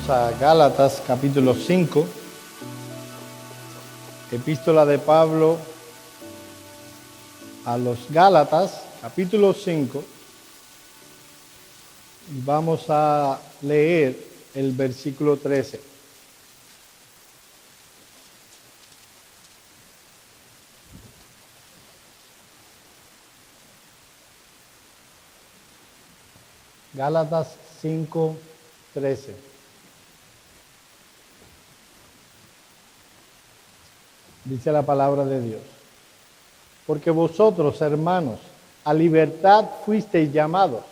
Vamos a Gálatas capítulo 5, epístola de Pablo a los Gálatas, capítulo 5, y vamos a leer el versículo 13. Gálatas 5, 13. Dice la palabra de Dios: porque vosotros, hermanos, a libertad fuisteis llamados,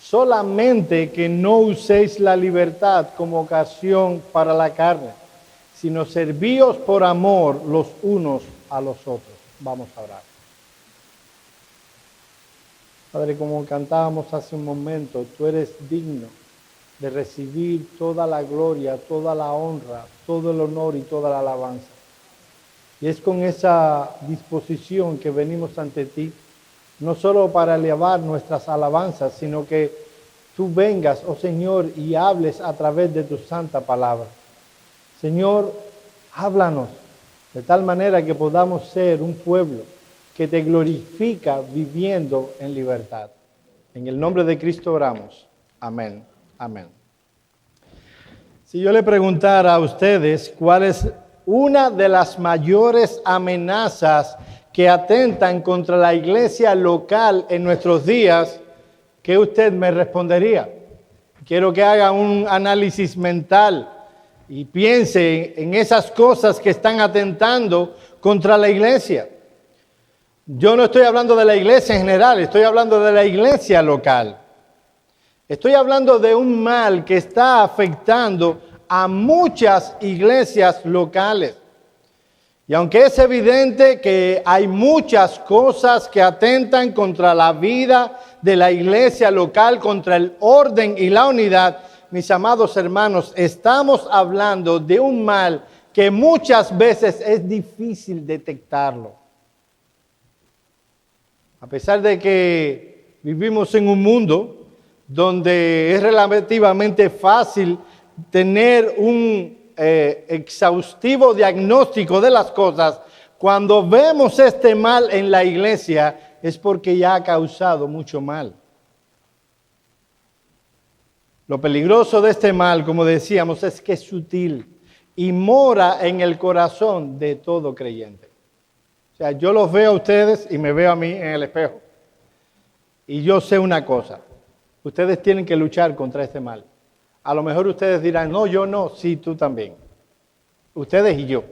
solamente que no uséis la libertad como ocasión para la carne, sino servíos por amor los unos a los otros. Vamos a orar. Padre, como cantábamos hace un momento, tú eres digno de recibir toda la gloria, toda la honra, todo el honor y toda la alabanza. Y es con esa disposición que venimos ante ti, no solo para elevar nuestras alabanzas, sino que tú vengas, oh Señor, y hables a través de tu santa palabra. Señor, háblanos de tal manera que podamos ser un pueblo que te glorifica viviendo en libertad. En el nombre de Cristo oramos. Amén. Amén. Si yo le preguntara a ustedes cuál es una de las mayores amenazas que atentan contra la iglesia local en nuestros días, ¿qué usted me respondería? Quiero que haga un análisis mental y piense en esas cosas que están atentando contra la iglesia. Yo no estoy hablando de la iglesia en general, estoy hablando de la iglesia local. Estoy hablando de un mal que está afectando a muchas iglesias locales. Y aunque es evidente que hay muchas cosas que atentan contra la vida de la iglesia local, contra el orden y la unidad, mis amados hermanos, estamos hablando de un mal que muchas veces es difícil detectarlo. A pesar de que vivimos en un mundo donde es relativamente fácil tener un exhaustivo diagnóstico de las cosas, cuando vemos este mal en la iglesia es porque ya ha causado mucho mal. Lo peligroso de este mal, como decíamos, es que es sutil y mora en el corazón de todo creyente. O sea, yo los veo a ustedes y me veo a mí en el espejo. Y yo sé una cosa: ustedes tienen que luchar contra este mal. A lo mejor ustedes dirán, no, yo no, sí, tú también. Ustedes y yo.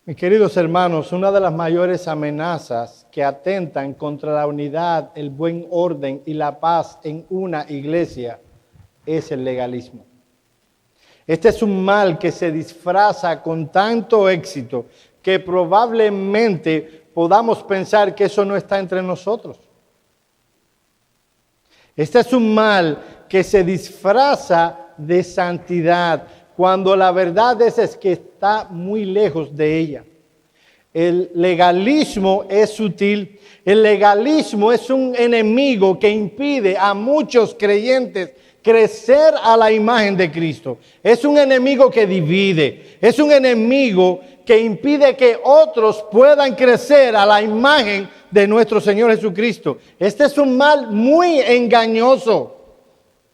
Mis queridos hermanos, una de las mayores amenazas que atentan contra la unidad, el buen orden y la paz en una iglesia es el legalismo. Este es un mal que se disfraza con tanto éxito que probablemente podamos pensar que eso no está entre nosotros. Este es un mal que se disfraza de santidad, cuando la verdad es que está muy lejos de ella. El legalismo es sutil. El legalismo es un enemigo que impide a muchos creyentes crecer a la imagen de Cristo. Es un enemigo que divide. Es un enemigo que impide que otros puedan crecer a la imagen de nuestro Señor Jesucristo. Este es un mal muy engañoso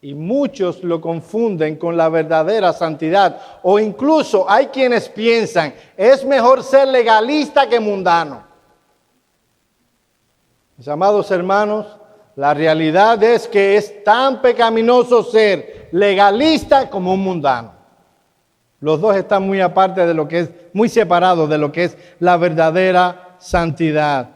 y muchos lo confunden con la verdadera santidad, o incluso hay quienes piensan, es mejor ser legalista que mundano. Mis amados hermanos, la realidad es que es tan pecaminoso ser legalista como un mundano. Los dos están muy aparte de lo que es, muy separados de lo que es la verdadera santidad.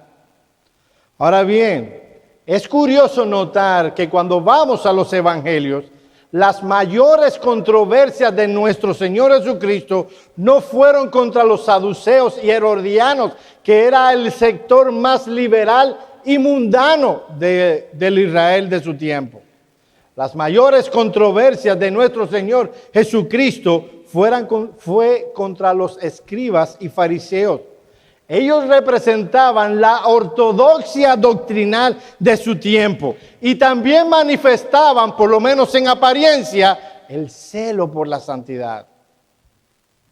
Ahora bien, es curioso notar que cuando vamos a los evangelios, las mayores controversias de nuestro Señor Jesucristo no fueron contra los saduceos y herodianos, que era el sector más liberal y mundano del Israel de su tiempo. Las mayores controversias de nuestro Señor Jesucristo fue contra los escribas y fariseos. Ellos representaban la ortodoxia doctrinal de su tiempo y también manifestaban, por lo menos en apariencia, el celo por la santidad.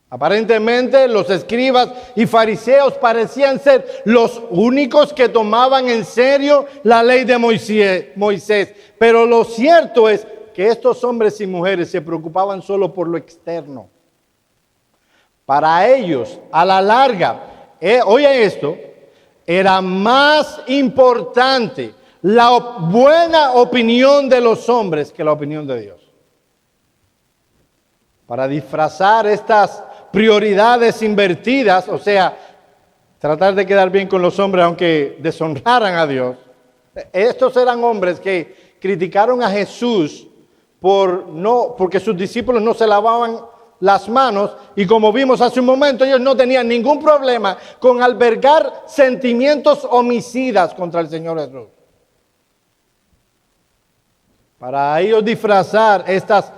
Aparentemente, los escribas y fariseos parecían ser los únicos que tomaban en serio la ley de Moisés. Pero lo cierto es que estos hombres y mujeres se preocupaban solo por lo externo. Para ellos, a la larga, oye esto, era más importante la buena opinión de los hombres que la opinión de Dios. Para disfrazar estas prioridades invertidas, o sea, tratar de quedar bien con los hombres aunque deshonraran a Dios. Estos eran hombres que criticaron a Jesús porque sus discípulos no se lavaban las manos, y como vimos hace un momento, ellos no tenían ningún problema con albergar sentimientos homicidas contra el Señor Jesús. Para ellos disfrazar estas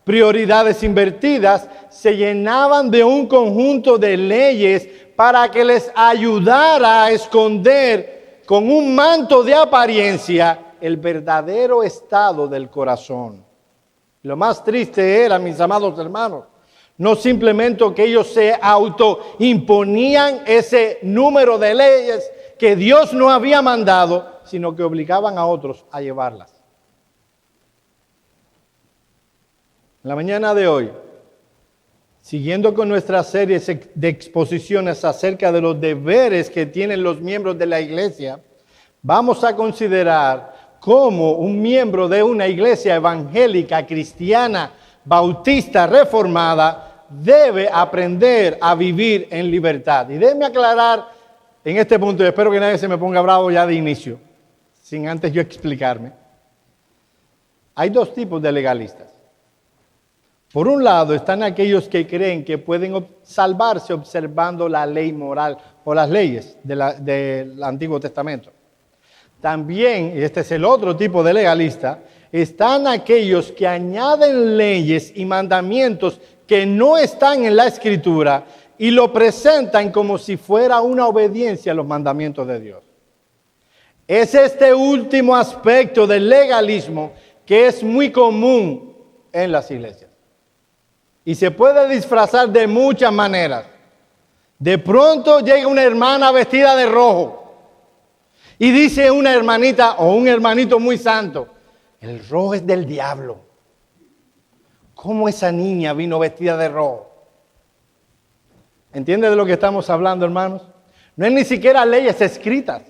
prioridades invertidas, se llenaban de un conjunto de leyes para que les ayudara a esconder con un manto de apariencia el verdadero estado del corazón. Lo más triste era, mis amados hermanos, no simplemente que ellos se autoimponían ese número de leyes que Dios no había mandado, sino que obligaban a otros a llevarlas. En la mañana de hoy, siguiendo con nuestra serie de exposiciones acerca de los deberes que tienen los miembros de la iglesia, vamos a considerar cómo un miembro de una iglesia evangélica, cristiana, bautista, reformada, debe aprender a vivir en libertad. Y déjenme aclarar en este punto, y espero que nadie se me ponga bravo ya de inicio, sin antes yo explicarme. Hay dos tipos de legalistas. Por un lado están aquellos que creen que pueden salvarse observando la ley moral o las leyes del Antiguo Testamento. También, y este es el otro tipo de legalista, están aquellos que añaden leyes y mandamientos que no están en la Escritura y lo presentan como si fuera una obediencia a los mandamientos de Dios. Es este último aspecto del legalismo que es muy común en las iglesias. Y se puede disfrazar de muchas maneras. De pronto llega una hermana vestida de rojo y dice una hermanita o un hermanito muy santo, el rojo es del diablo. ¿Cómo esa niña vino vestida de rojo? ¿Entiende de lo que estamos hablando, hermanos? No es ni siquiera leyes escritas.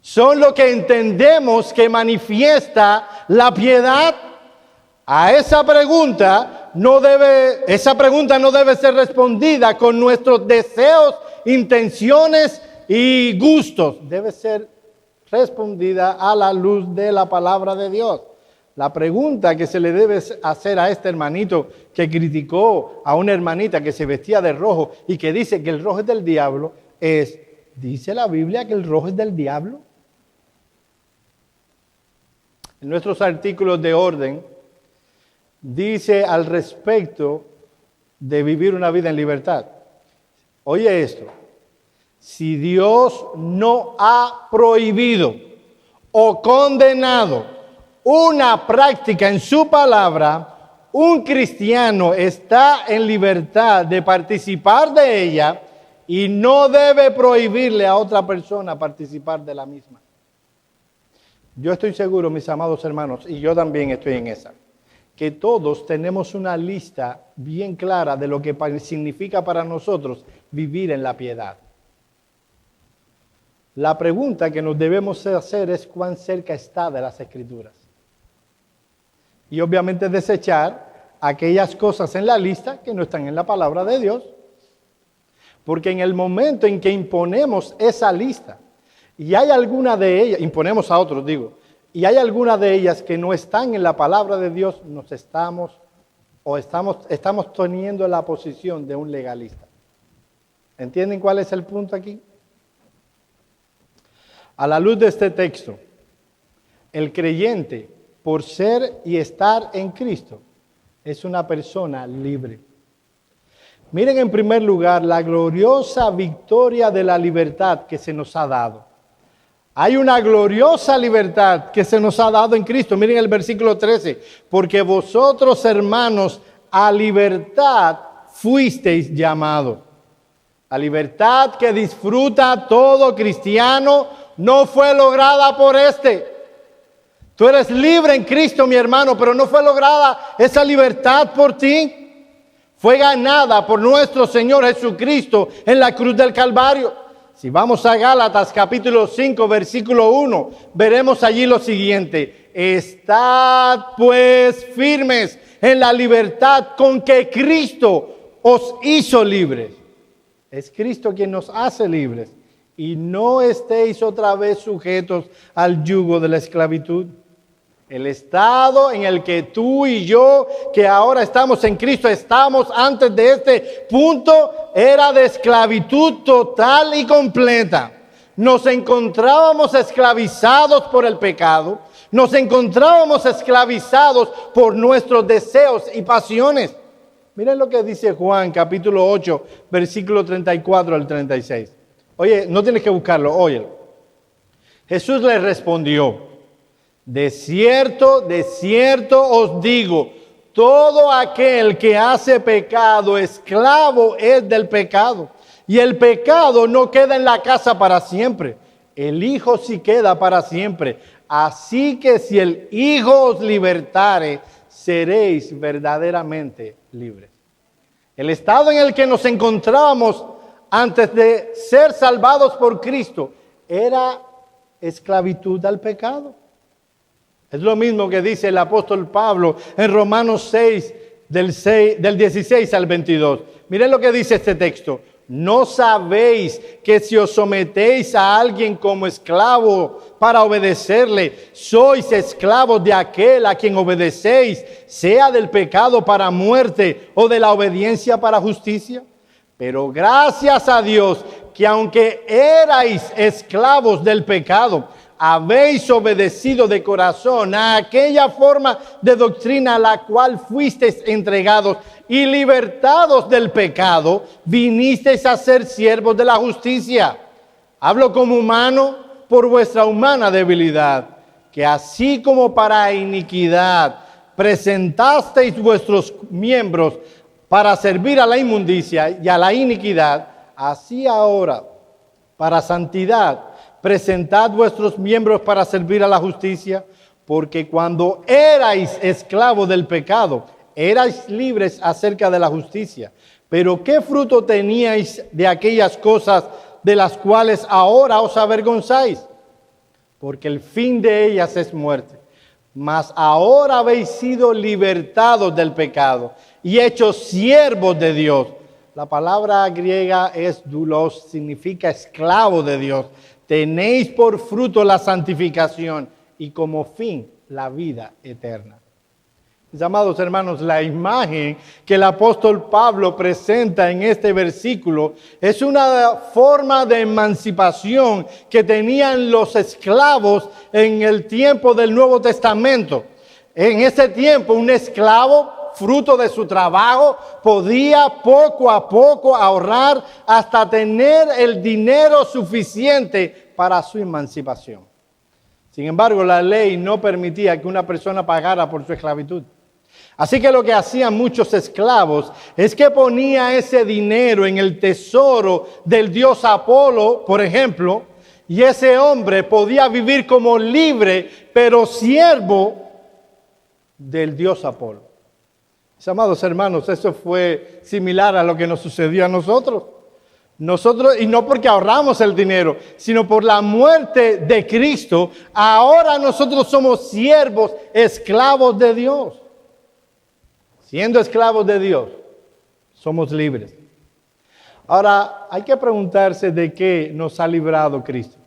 Son lo que entendemos que manifiesta la piedad. A esa pregunta no debe ser respondida con nuestros deseos, intenciones y gustos. Debe ser respondida a la luz de la palabra de Dios. La pregunta que se le debe hacer a este hermanito que criticó a una hermanita que se vestía de rojo y que dice que el rojo es del diablo es, ¿dice la Biblia que el rojo es del diablo? En nuestros artículos de orden dice al respecto de vivir una vida en libertad. Oye esto, si Dios no ha prohibido o condenado una práctica en su palabra, un cristiano está en libertad de participar de ella y no debe prohibirle a otra persona participar de la misma. Yo estoy seguro, mis amados hermanos, y yo también estoy en esa, que todos tenemos una lista bien clara de lo que significa para nosotros vivir en la piedad. La pregunta que nos debemos hacer es cuán cerca está de las Escrituras. Y obviamente desechar aquellas cosas en la lista que no están en la palabra de Dios. Porque en el momento en que imponemos esa lista, y hay alguna de ellas, imponemos a otros, y hay alguna de ellas que no están en la palabra de Dios, estamos teniendo la posición de un legalista. ¿Entienden cuál es el punto aquí? A la luz de este texto, el creyente, por ser y estar en Cristo, es una persona libre. Miren en primer lugar la gloriosa victoria de la libertad que se nos ha dado. Hay una gloriosa libertad que se nos ha dado en Cristo. Miren el versículo 13. Porque vosotros, hermanos, a libertad fuisteis llamados. La libertad que disfruta todo cristiano no fue lograda por este. Tú eres libre en Cristo, mi hermano, pero no fue lograda esa libertad por ti. Fue ganada por nuestro Señor Jesucristo en la cruz del Calvario. Si vamos a Gálatas capítulo 5, versículo 1, veremos allí lo siguiente. Estad pues firmes en la libertad con que Cristo os hizo libres. Es Cristo quien nos hace libres. Y no estéis otra vez sujetos al yugo de la esclavitud. El estado en el que tú y yo, que ahora estamos en Cristo, estamos antes de este punto, era de esclavitud total y completa. Nos encontrábamos esclavizados por el pecado, nos encontrábamos esclavizados por nuestros deseos y pasiones. Miren lo que dice Juan, capítulo 8, versículo 34 al 36. Oye, no tienes que buscarlo, óyelo. Jesús le respondió: de cierto os digo, todo aquel que hace pecado, esclavo es del pecado. Y el pecado no queda en la casa para siempre. El Hijo sí queda para siempre. Así que si el Hijo os libertare, seréis verdaderamente libres. El estado en el que nos encontrábamos antes de ser salvados por Cristo era esclavitud al pecado. Es lo mismo que dice el apóstol Pablo en Romanos 6, del 16 al 22. Miren lo que dice este texto. ¿No sabéis que si os sometéis a alguien como esclavo para obedecerle, sois esclavos de aquel a quien obedecéis, sea del pecado para muerte o de la obediencia para justicia? Pero gracias a Dios que aunque erais esclavos del pecado, habéis obedecido de corazón a aquella forma de doctrina a la cual fuisteis entregados y libertados del pecado, vinisteis a ser siervos de la justicia. Hablo como humano por vuestra humana debilidad, que así como para iniquidad presentasteis vuestros miembros para servir a la inmundicia y a la iniquidad, así ahora para santidad presentad vuestros miembros para servir a la justicia, porque cuando erais esclavos del pecado, erais libres acerca de la justicia. Pero ¿qué fruto teníais de aquellas cosas de las cuales ahora os avergonzáis? Porque el fin de ellas es muerte. Mas ahora habéis sido libertados del pecado y hechos siervos de Dios. La palabra griega es doulos, significa esclavo de Dios. Tenéis por fruto la santificación y como fin la vida eterna. Mis amados hermanos, la imagen que el apóstol Pablo presenta en este versículo es una forma de emancipación que tenían los esclavos en el tiempo del Nuevo Testamento. En ese tiempo, un esclavo, fruto de su trabajo, podía poco a poco ahorrar hasta tener el dinero suficiente para su emancipación. Sin embargo, la ley no permitía que una persona pagara por su esclavitud. Así que lo que hacían muchos esclavos es que ponía ese dinero en el tesoro del dios Apolo, por ejemplo, y ese hombre podía vivir como libre, pero siervo del dios Apolo. Mis amados hermanos, eso fue similar a lo que nos sucedió a nosotros. Nosotros, y no porque ahorramos el dinero, sino por la muerte de Cristo, ahora nosotros somos siervos, esclavos de Dios. Siendo esclavos de Dios, somos libres. Ahora, hay que preguntarse de qué nos ha librado Cristo.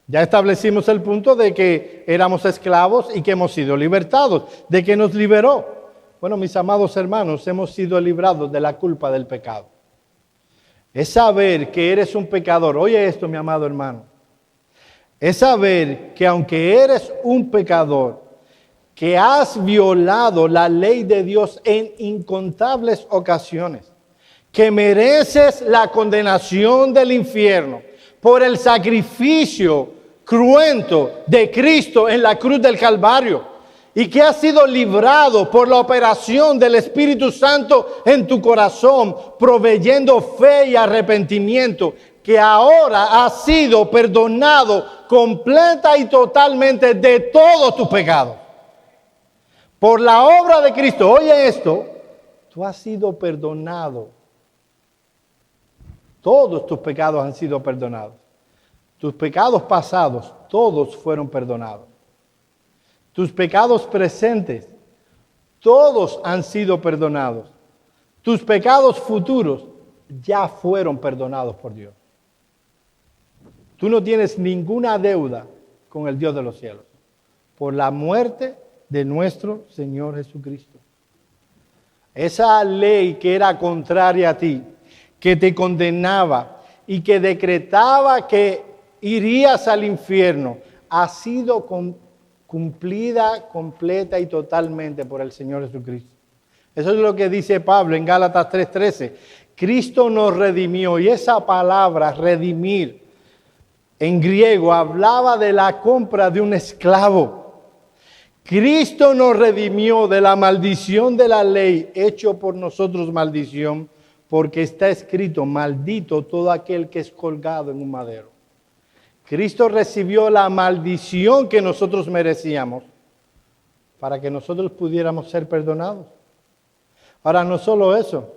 Ya establecimos el punto de que éramos esclavos y que hemos sido libertados. ¿De qué nos liberó? Bueno, mis amados hermanos, hemos sido librados de la culpa del pecado. Es saber que eres un pecador. Oye esto, mi amado hermano. Es saber que aunque eres un pecador, que has violado la ley de Dios en incontables ocasiones, que mereces la condenación del infierno por el sacrificio cruento de Cristo en la cruz del Calvario, y que has sido librado por la operación del Espíritu Santo en tu corazón, proveyendo fe y arrepentimiento, que ahora has sido perdonado completa y totalmente de todos tus pecados. Por la obra de Cristo, oye esto, tú has sido perdonado. Todos tus pecados han sido perdonados. Tus pecados pasados, todos fueron perdonados. Tus pecados presentes, todos han sido perdonados. Tus pecados futuros ya fueron perdonados por Dios. Tú no tienes ninguna deuda con el Dios de los cielos por la muerte de nuestro Señor Jesucristo. Esa ley que era contraria a ti, que te condenaba y que decretaba que irías al infierno, ha sido cumplida completa y totalmente por el Señor Jesucristo. Eso es lo que dice Pablo en Gálatas 3:13. Cristo nos redimió, y esa palabra redimir en griego hablaba de la compra de un esclavo. Cristo nos redimió de la maldición de la ley, hecho por nosotros maldición, porque está escrito: maldito todo aquel que es colgado en un madero. Cristo recibió la maldición que nosotros merecíamos para que nosotros pudiéramos ser perdonados. Ahora, no solo eso,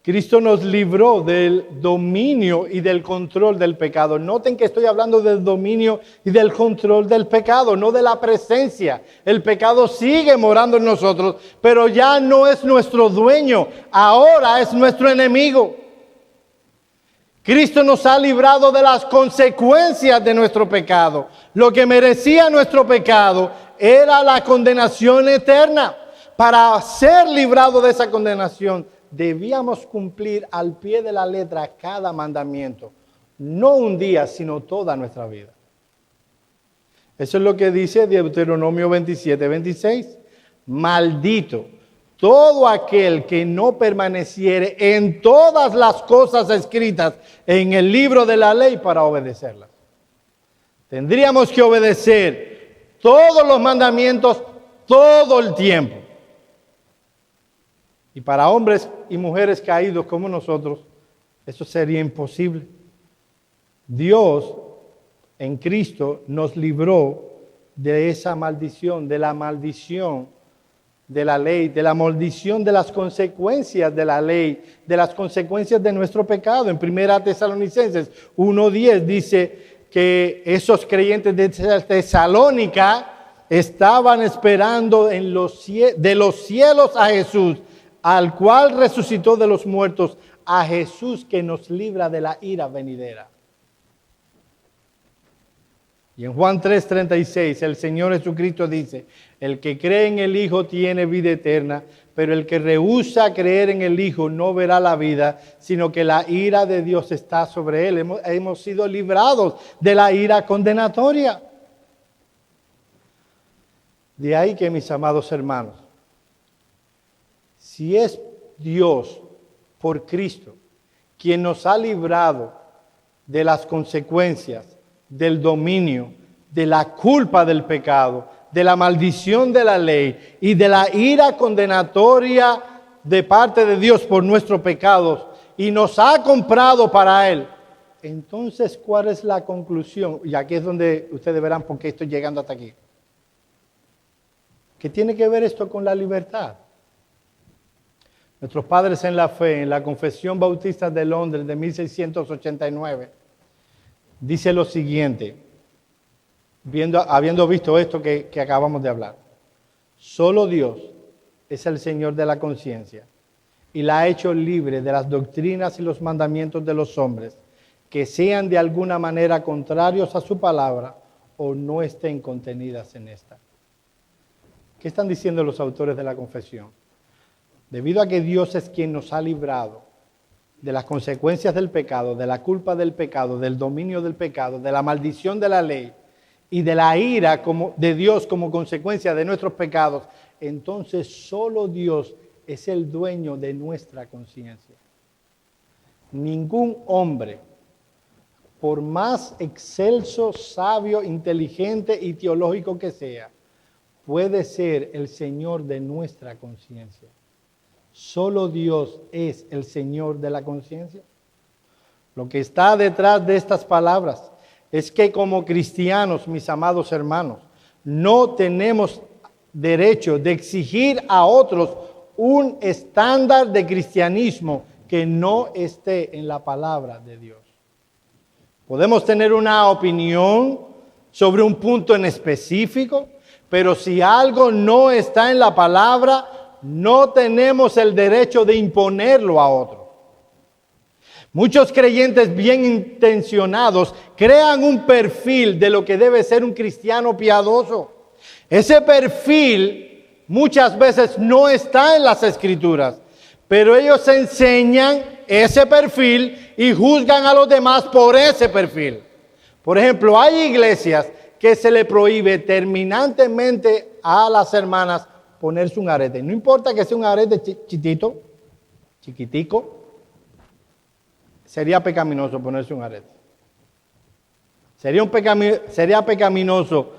Cristo nos libró del dominio y del control del pecado. Noten que estoy hablando del dominio y del control del pecado, no de la presencia. El pecado sigue morando en nosotros, pero ya no es nuestro dueño, ahora es nuestro enemigo. Cristo nos ha librado de las consecuencias de nuestro pecado. Lo que merecía nuestro pecado era la condenación eterna. Para ser librado de esa condenación, debíamos cumplir al pie de la letra cada mandamiento. No un día, sino toda nuestra vida. Eso es lo que dice Deuteronomio 27:26. Maldito todo aquel que no permaneciere en todas las cosas escritas en el libro de la ley para obedecerlas. Tendríamos que obedecer todos los mandamientos todo el tiempo. Y para hombres y mujeres caídos como nosotros, eso sería imposible. Dios en Cristo nos libró de esa maldición, de la maldición de la ley, de la maldición de las consecuencias de la ley, de las consecuencias de nuestro pecado. En 1 Tesalonicenses 1:10 dice que esos creyentes de Tesalónica estaban esperando de los cielos a Jesús, al cual resucitó de los muertos, a Jesús que nos libra de la ira venidera. Y en Juan 3:36 el Señor Jesucristo dice: el que cree en el Hijo tiene vida eterna, pero el que rehúsa creer en el Hijo no verá la vida, sino que la ira de Dios está sobre él. Hemos sido librados de la ira condenatoria. De ahí que, mis amados hermanos, si es Dios por Cristo quien nos ha librado de las consecuencias, del dominio, de la culpa del pecado, de la maldición de la ley y de la ira condenatoria de parte de Dios por nuestros pecados, y nos ha comprado para Él, entonces, ¿cuál es la conclusión? Y aquí es donde ustedes verán por qué estoy llegando hasta aquí. ¿Qué tiene que ver esto con la libertad? Nuestros padres en la fe, en la Confesión Bautista de Londres de 1689, dice lo siguiente, habiendo visto esto que acabamos de hablar: solo Dios es el Señor de la conciencia y la ha hecho libre de las doctrinas y los mandamientos de los hombres que sean de alguna manera contrarios a su palabra o no estén contenidas en esta. ¿Qué están diciendo los autores de la confesión? Debido a que Dios es quien nos ha librado de las consecuencias del pecado, de la culpa del pecado, del dominio del pecado, de la maldición de la ley y de la ira de Dios como consecuencia de nuestros pecados, entonces solo Dios es el dueño de nuestra conciencia. ningún hombre, por más excelso, sabio, inteligente y teológico que sea, puede ser el Señor de nuestra conciencia. Solo Dios es el Señor de la conciencia. Lo que está detrás de estas palabras es que como cristianos, mis amados hermanos, no tenemos derecho de exigir a otros un estándar de cristianismo que no esté en la palabra de Dios. Podemos tener una opinión sobre un punto en específico, pero si algo no está en la palabra, no tenemos el derecho de imponerlo a otro. Muchos creyentes bien intencionados crean un perfil de lo que debe ser un cristiano piadoso. Ese perfil muchas veces no está en las Escrituras, pero ellos enseñan ese perfil y juzgan a los demás por ese perfil. Por ejemplo, hay iglesias que se le prohíbe terminantemente a las hermanas ponerse un arete. No importa que sea un arete chiquitico, sería pecaminoso ponerse un arete. Sería pecaminoso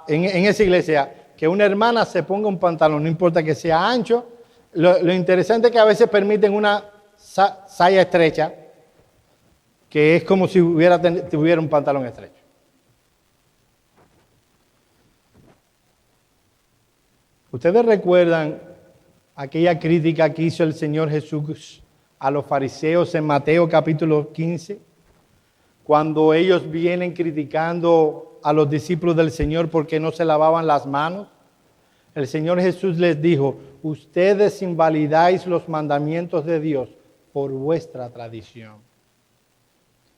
en esa iglesia que una hermana se ponga un pantalón, no importa que sea ancho. Lo interesante es que a veces permiten una saya estrecha, que es como si tuviera un pantalón estrecho. ¿Ustedes recuerdan aquella crítica que hizo el Señor Jesús a los fariseos en Mateo capítulo 15? Cuando ellos vienen criticando a los discípulos del Señor porque no se lavaban las manos. El Señor Jesús les dijo: ustedes invalidáis los mandamientos de Dios por vuestra tradición.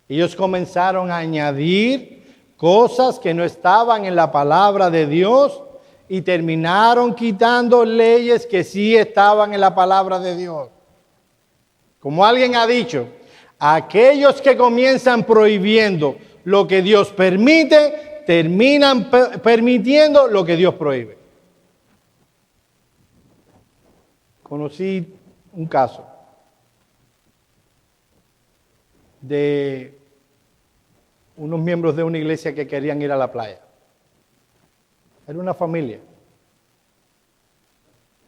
Ellos comenzaron a añadir cosas que no estaban en la palabra de Dios y terminaron quitando leyes que sí estaban en la palabra de Dios. Como alguien ha dicho, aquellos que comienzan prohibiendo lo que Dios permite, terminan permitiendo lo que Dios prohíbe. Conocí un caso de unos miembros de una iglesia que querían ir a la playa. Era una familia.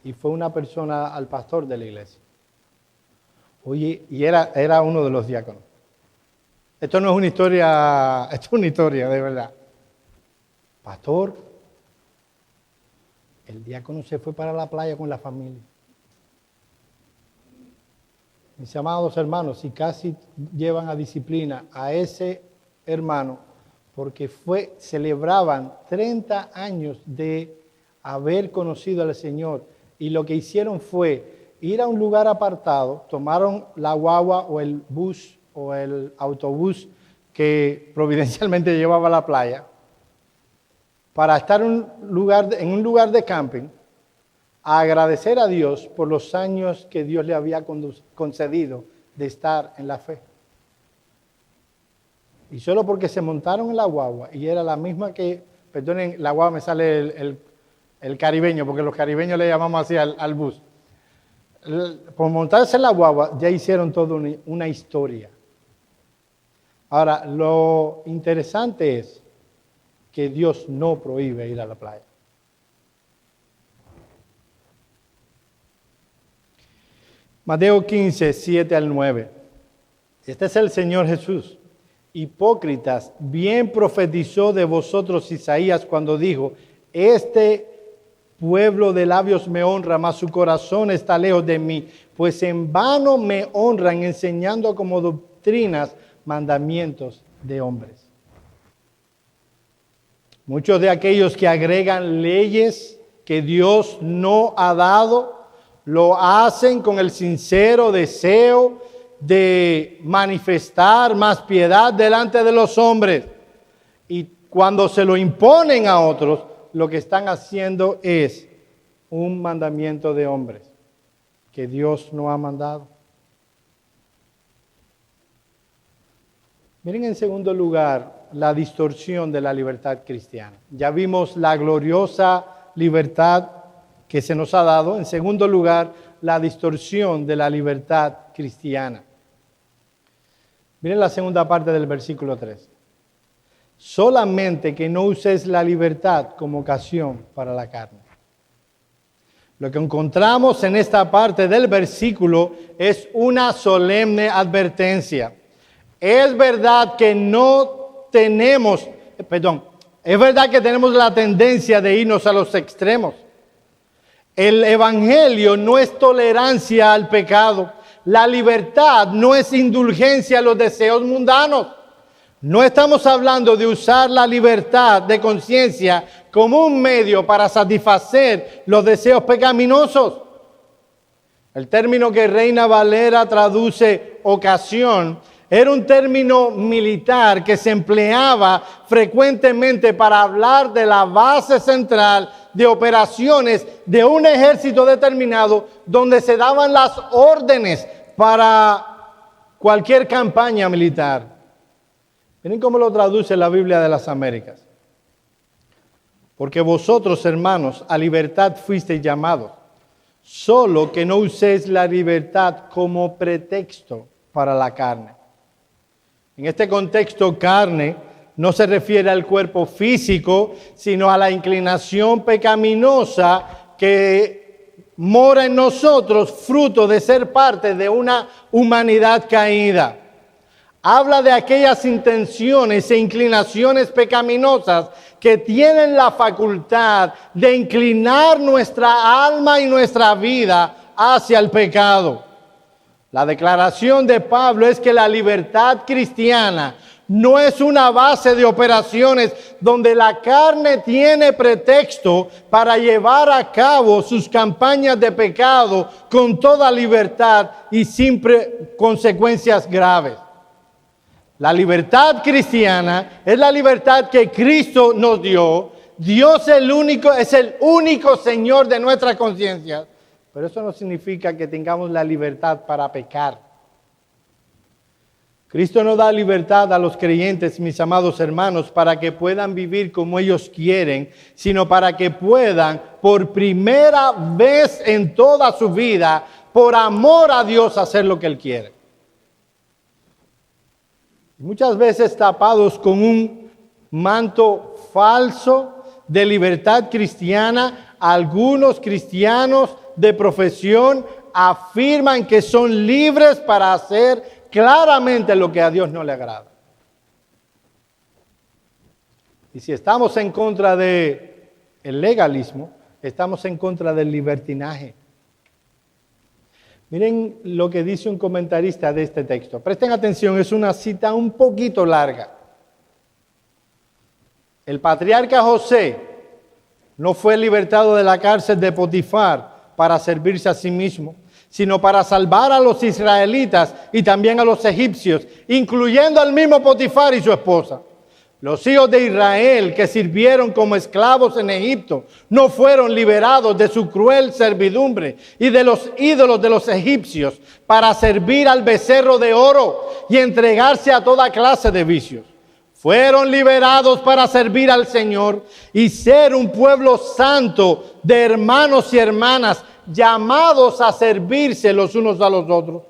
Y fue una persona al pastor de la iglesia. Oye, y era uno de los diáconos. Esto no es una historia, esto es una historia de verdad. Pastor, el diácono se fue para la playa con la familia. Mis amados hermanos, si casi llevan a disciplina a ese hermano, porque celebraban 30 años de haber conocido al Señor, y lo que hicieron fue ir a un lugar apartado, tomaron la guagua o el bus o el autobús que providencialmente llevaba a la playa, para estar en un lugar de camping, a agradecer a Dios por los años que Dios le había concedido de estar en la fe. Y solo porque se montaron en la guagua, y era la misma que, perdonen, la guagua me sale el caribeño, porque los caribeños le llamamos así al bus. Por montarse en la guagua ya hicieron toda una historia. Ahora, lo interesante es que Dios no prohíbe ir a la playa. Mateo 15, 7 al 9. Este es el Señor Jesús. Hipócritas, bien profetizó de vosotros Isaías cuando dijo: este pueblo de labios me honra, mas su corazón está lejos de mí, pues en vano me honran, enseñando como doctrinas mandamientos de hombres. Muchos de aquellos que agregan leyes que Dios no ha dado, lo hacen con el sincero deseo de manifestar más piedad delante de los hombres. Y cuando se lo imponen a otros, lo que están haciendo es un mandamiento de hombres que Dios no ha mandado. Miren, en segundo lugar, la distorsión de la libertad cristiana. Ya vimos la gloriosa libertad que se nos ha dado. En segundo lugar, la distorsión de la libertad cristiana. Miren la segunda parte del versículo 3. Solamente que no uses la libertad como ocasión para la carne. Lo que encontramos en esta parte del versículo es una solemne advertencia. Es verdad que es verdad que tenemos la tendencia de irnos a los extremos. El evangelio no es tolerancia al pecado. La libertad no es indulgencia a los deseos mundanos. No estamos hablando de usar la libertad de conciencia como un medio para satisfacer los deseos pecaminosos. El término que Reina Valera traduce ocasión era un término militar que se empleaba frecuentemente para hablar de la base central de operaciones de un ejército determinado donde se daban las órdenes para cualquier campaña militar. Miren cómo lo traduce la Biblia de las Américas. Porque vosotros, hermanos, a libertad fuisteis llamados, solo que no uséis la libertad como pretexto para la carne. En este contexto, carne no se refiere al cuerpo físico, sino a la inclinación pecaminosa que mora en nosotros, fruto de ser parte de una humanidad caída. Habla de aquellas intenciones e inclinaciones pecaminosas que tienen la facultad de inclinar nuestra alma y nuestra vida hacia el pecado. La declaración de Pablo es que la libertad cristiana no es una base de operaciones donde la carne tiene pretexto para llevar a cabo sus campañas de pecado con toda libertad y sin consecuencias graves. La libertad cristiana es la libertad que Cristo nos dio. Dios es el único Señor de nuestra conciencia. Pero eso no significa que tengamos la libertad para pecar. Cristo no da libertad a los creyentes, mis amados hermanos, para que puedan vivir como ellos quieren, sino para que puedan, por primera vez en toda su vida, por amor a Dios, hacer lo que Él quiere. Muchas veces tapados con un manto falso de libertad cristiana, algunos cristianos de profesión afirman que son libres para hacer claramente lo que a Dios no le agrada. Y si estamos en contra del legalismo, estamos en contra del libertinaje. Miren lo que dice un comentarista de este texto. Presten atención, es una cita un poquito larga. El patriarca José no fue libertado de la cárcel de Potifar para servirse a sí mismo, sino para salvar a los israelitas y también a los egipcios, incluyendo al mismo Potifar y su esposa. Los hijos de Israel que sirvieron como esclavos en Egipto no fueron liberados de su cruel servidumbre y de los ídolos de los egipcios para servir al becerro de oro y entregarse a toda clase de vicios. Fueron liberados para servir al Señor y ser un pueblo santo de hermanos y hermanas llamados a servirse los unos a los otros.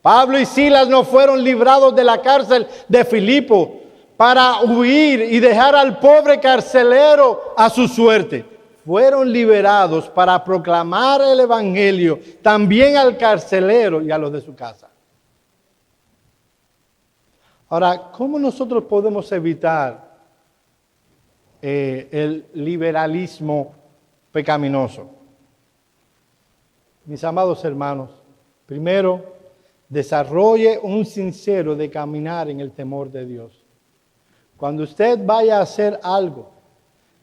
Pablo y Silas no fueron librados de la cárcel de Filipo para huir y dejar al pobre carcelero a su suerte. Fueron liberados para proclamar el evangelio también al carcelero y a los de su casa. Ahora, ¿cómo nosotros podemos evitar el liberalismo pecaminoso? Mis amados hermanos, primero, desarrolle un sincero de caminar en el temor de Dios. Cuando usted vaya a hacer algo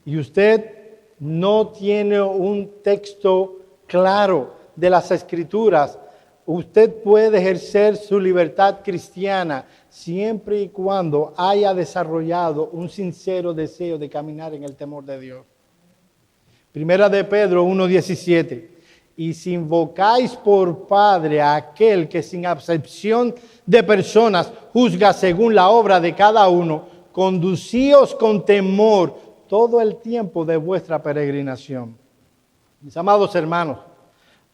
y usted no tiene un texto claro de las Escrituras, usted puede ejercer su libertad cristiana siempre y cuando haya desarrollado un sincero deseo de caminar en el temor de Dios. Primera de Pedro 1:17. Y si invocáis por Padre a aquel que sin acepción de personas juzga según la obra de cada uno, conducíos con temor todo el tiempo de vuestra peregrinación. Mis amados hermanos,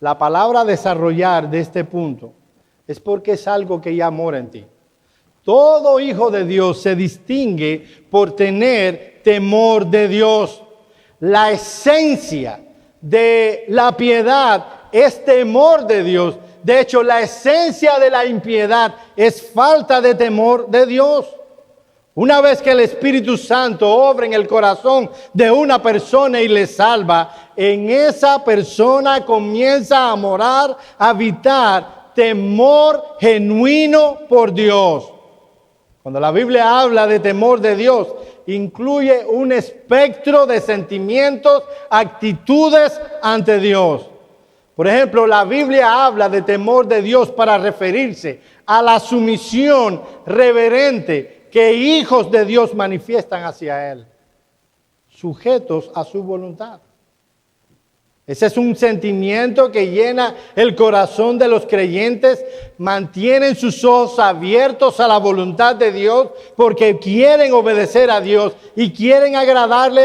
la palabra desarrollar de este punto es porque es algo que ya mora en ti. Todo hijo de Dios se distingue por tener temor de Dios. La esencia de la piedad es temor de Dios. De hecho, la esencia de la impiedad es falta de temor de Dios. Una vez que el Espíritu Santo obra en el corazón de una persona y le salva, en esa persona comienza a morar, a habitar temor genuino por Dios. Cuando la Biblia habla de temor de Dios, incluye un espectro de sentimientos, actitudes ante Dios. Por ejemplo, la Biblia habla de temor de Dios para referirse a la sumisión reverente que hijos de Dios manifiestan hacia Él, sujetos a su voluntad. Ese es un sentimiento que llena el corazón de los creyentes, mantienen sus ojos abiertos a la voluntad de Dios porque quieren obedecer a Dios y quieren agradarle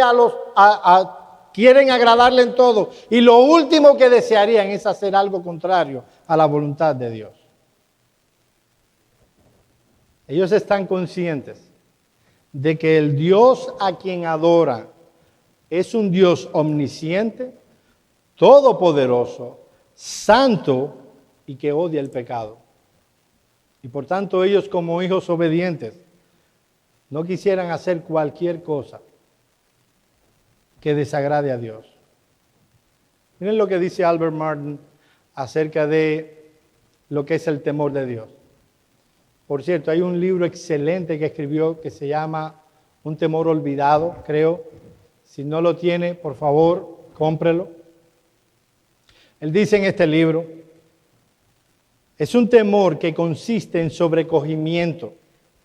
quieren agradarle en todo. Y lo último que desearían es hacer algo contrario a la voluntad de Dios. Ellos están conscientes de que el Dios a quien adoran es un Dios omnisciente, todopoderoso, santo y que odia el pecado. Y por tanto ellos, como hijos obedientes, no quisieran hacer cualquier cosa que desagrade a Dios. Miren lo que dice Albert Martin acerca de lo que es el temor de Dios. Por cierto, hay un libro excelente que escribió que se llama Un temor olvidado, creo. Si no lo tiene, por favor, cómprelo. Él dice en este libro, es un temor que consiste en sobrecogimiento,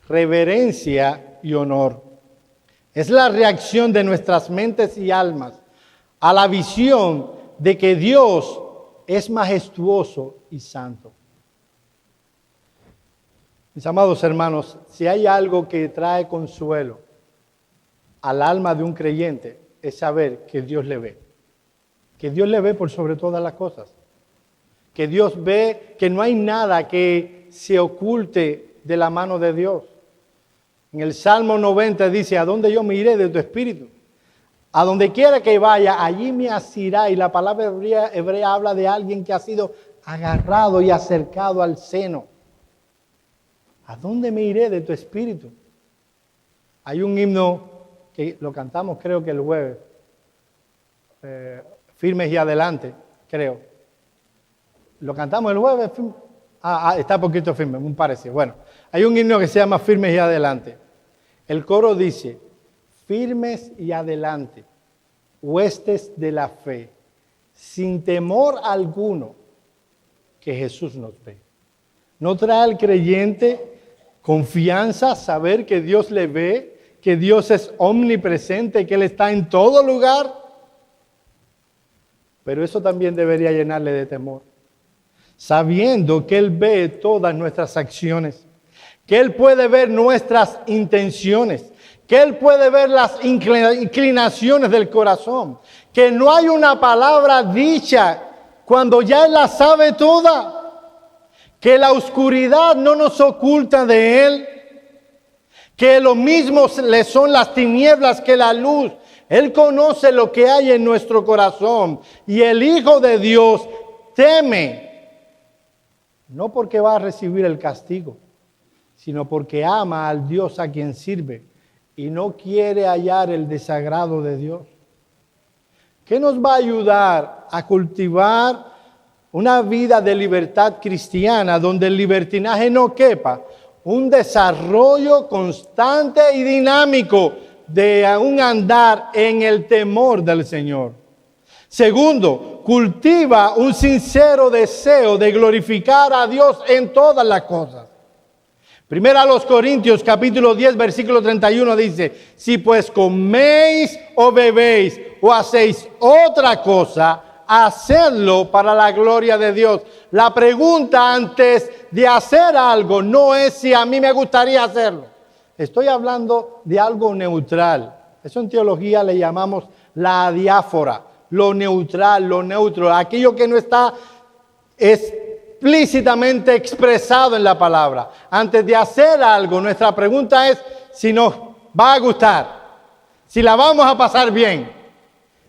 reverencia y honor. Es la reacción de nuestras mentes y almas a la visión de que Dios es majestuoso y santo. Mis amados hermanos, si hay algo que trae consuelo al alma de un creyente, es saber que Dios le ve. Que Dios le ve por sobre todas las cosas. Que Dios ve que no hay nada que se oculte de la mano de Dios. En el Salmo 90 dice, ¿a dónde yo me iré de tu espíritu? A donde quiera que vaya, allí me asirá. Y la palabra hebrea habla de alguien que ha sido agarrado y acercado al seno. ¿A dónde me iré de tu espíritu? Hay un himno que lo cantamos creo que el jueves. Firmes y adelante, creo. ¿Lo cantamos el jueves? Está poquito firme, un parecido. Bueno, hay un himno que se llama Firmes y adelante. El coro dice, firmes y adelante, huestes de la fe, sin temor alguno, que Jesús nos ve. ¿No trae al creyente confianza saber que Dios le ve, que Dios es omnipresente, que Él está en todo lugar? Pero eso también debería llenarle de temor, sabiendo que Él ve todas nuestras acciones, que Él puede ver nuestras intenciones, que Él puede ver las inclinaciones del corazón, que no hay una palabra dicha cuando ya Él la sabe toda, que la oscuridad no nos oculta de Él, que lo mismo le son las tinieblas que la luz. Él conoce lo que hay en nuestro corazón y el Hijo de Dios teme, no porque va a recibir el castigo, sino porque ama al Dios a quien sirve y no quiere hallar el desagrado de Dios. ¿Qué nos va a ayudar a cultivar una vida de libertad cristiana donde el libertinaje no quepa? Un desarrollo constante y dinámico de un andar en el temor del Señor. Segundo, cultiva un sincero deseo de glorificar a Dios en todas las cosas. Primera a los Corintios, capítulo 10, versículo 31 dice, si pues coméis o bebéis o hacéis otra cosa, hacedlo para la gloria de Dios. La pregunta antes de hacer algo no es si a mí me gustaría hacerlo. Estoy hablando de algo neutral. Eso en teología le llamamos la adiáfora, lo neutral, lo neutro, aquello que no está explícitamente expresado en la palabra. Antes de hacer algo, nuestra pregunta es si nos va a gustar, si la vamos a pasar bien.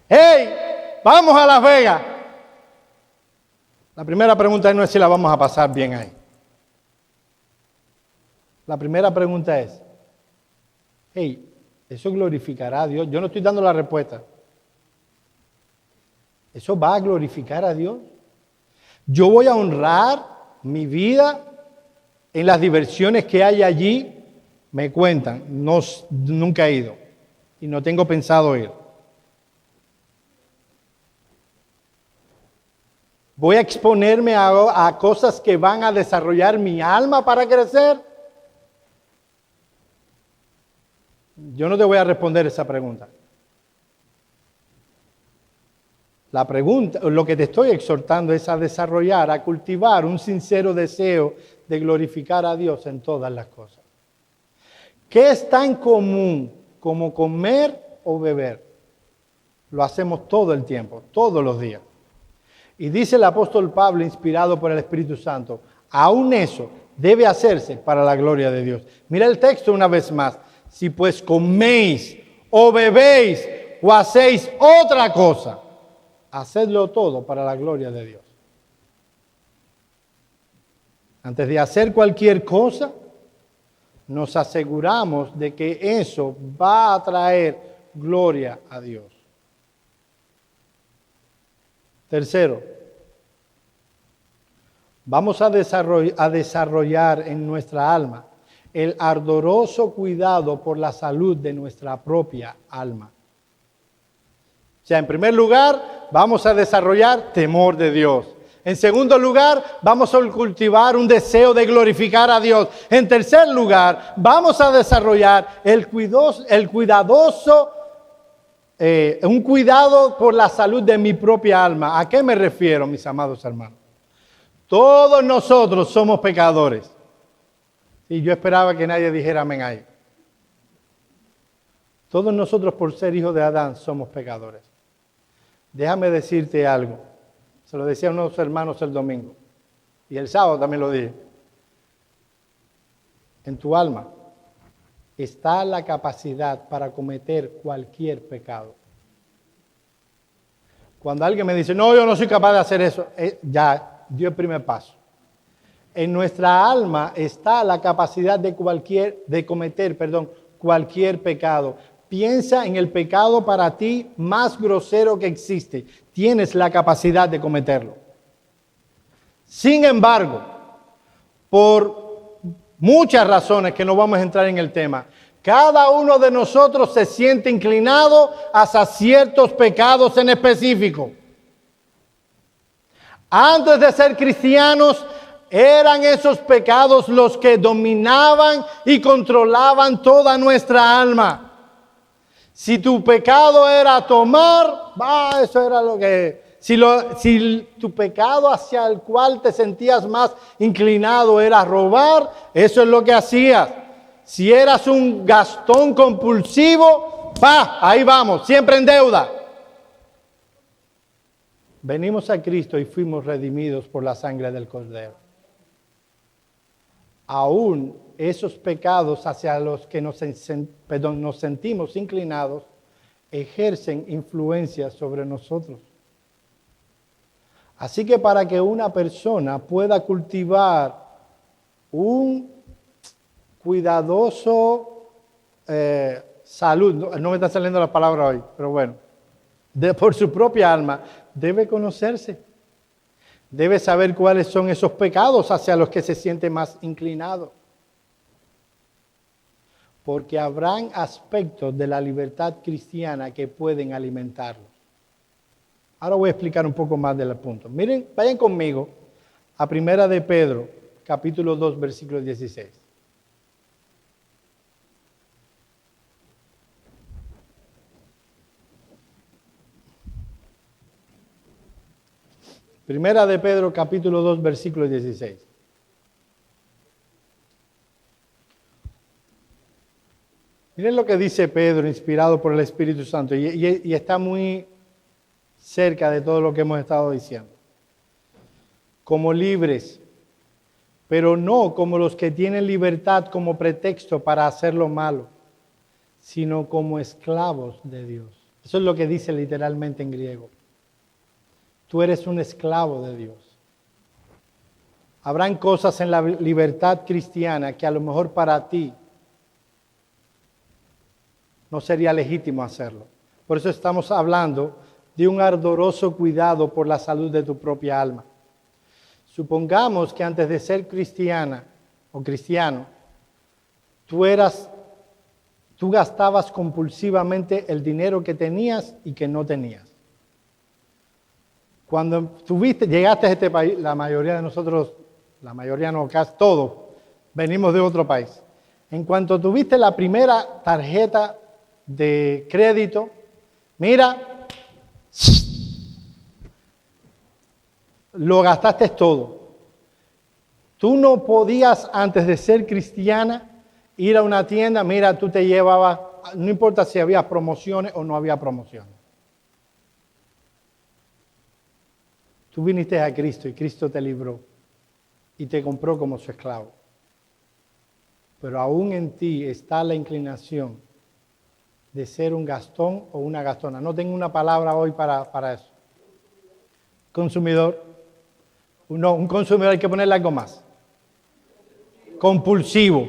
¡Hey! ¡Vamos a Las Vegas! La primera pregunta no es si la vamos a pasar bien ahí. La primera pregunta es, hey, ¿eso glorificará a Dios? Yo no estoy dando la respuesta. ¿Eso va a glorificar a Dios? ¿Yo voy a honrar mi vida en las diversiones que hay allí? Me cuentan, nunca he ido y no tengo pensado ir. ¿Voy a exponerme a cosas que van a desarrollar mi alma para crecer? Yo no te voy a responder esa pregunta. La pregunta, lo que te estoy exhortando es a desarrollar, a cultivar un sincero deseo de glorificar a Dios en todas las cosas. ¿Qué es tan común como comer o beber? Lo hacemos todo el tiempo, todos los días. Y dice el apóstol Pablo, inspirado por el Espíritu Santo, aún eso debe hacerse para la gloria de Dios. Mira el texto una vez más. Si pues coméis o bebéis o hacéis otra cosa, hacedlo todo para la gloria de Dios. Antes de hacer cualquier cosa, nos aseguramos de que eso va a traer gloria a Dios. Tercero, vamos a desarrollar en nuestra alma el ardoroso cuidado por la salud de nuestra propia alma. O sea, en primer lugar, vamos a desarrollar temor de Dios. En segundo lugar, vamos a cultivar un deseo de glorificar a Dios. En tercer lugar, vamos a desarrollar un cuidado por la salud de mi propia alma. ¿A qué me refiero, mis amados hermanos? Todos nosotros somos pecadores. Y yo esperaba que nadie dijera amén ahí. Todos nosotros, por ser hijos de Adán, somos pecadores. Déjame decirte algo. Se lo decía a unos hermanos el domingo. Y el sábado también lo dije. En tu alma está la capacidad para cometer cualquier pecado. Cuando alguien me dice, no, yo no soy capaz de hacer eso, ya dio el primer paso. En nuestra alma está la capacidad de cometer cualquier pecado. Piensa en el pecado para ti más grosero que existe. Tienes la capacidad de cometerlo. Sin embargo, por muchas razones que no vamos a entrar en el tema, cada uno de nosotros se siente inclinado hacia ciertos pecados en específico. Antes de ser cristianos, eran esos pecados los que dominaban y controlaban toda nuestra alma. Si tu pecado era tomar, eso era lo que... Si tu pecado hacia el cual te sentías más inclinado era robar, eso es lo que hacías. Si eras un gastón compulsivo, ahí vamos, siempre en deuda. Venimos a Cristo y fuimos redimidos por la sangre del Cordero. Aún esos pecados hacia los que nos sentimos inclinados ejercen influencia sobre nosotros. Así que para que una persona pueda cultivar un cuidadoso salud, no me está saliendo la palabra hoy, pero bueno, por su propia alma, debe conocerse. Debe saber cuáles son esos pecados hacia los que se siente más inclinado. Porque habrán aspectos de la libertad cristiana que pueden alimentarlos. Ahora voy a explicar un poco más del punto. Miren, vayan conmigo a 1 de Pedro, capítulo 2, versículo 16. Primera de Pedro, capítulo 2, versículo 16. Miren lo que dice Pedro, inspirado por el Espíritu Santo, y está muy cerca de todo lo que hemos estado diciendo. como libres, pero no como los que tienen libertad como pretexto para hacer lo malo, sino como esclavos de Dios. Eso es lo que dice literalmente en griego. Tú eres un esclavo de Dios. Habrán cosas en la libertad cristiana que a lo mejor para ti no sería legítimo hacerlo. Por eso estamos hablando de un ardoroso cuidado por la salud de tu propia alma. Supongamos que antes de ser cristiana o cristiano, tú gastabas compulsivamente el dinero que tenías y que no tenías. Cuando llegaste a este país, la mayoría de nosotros, la mayoría no, casi todos, venimos de otro país. En cuanto tuviste la primera tarjeta de crédito, mira, lo gastaste todo. Tú no podías, antes de ser cristiana, ir a una tienda, mira, tú te llevabas, no importa si había promociones o no había promociones. Tú viniste a Cristo y Cristo te libró y te compró como su esclavo. Pero aún en ti está la inclinación de ser un Gastón o una Gastona. No tengo una palabra hoy para eso. Consumidor. No, un consumidor hay que ponerle algo más. Compulsivo.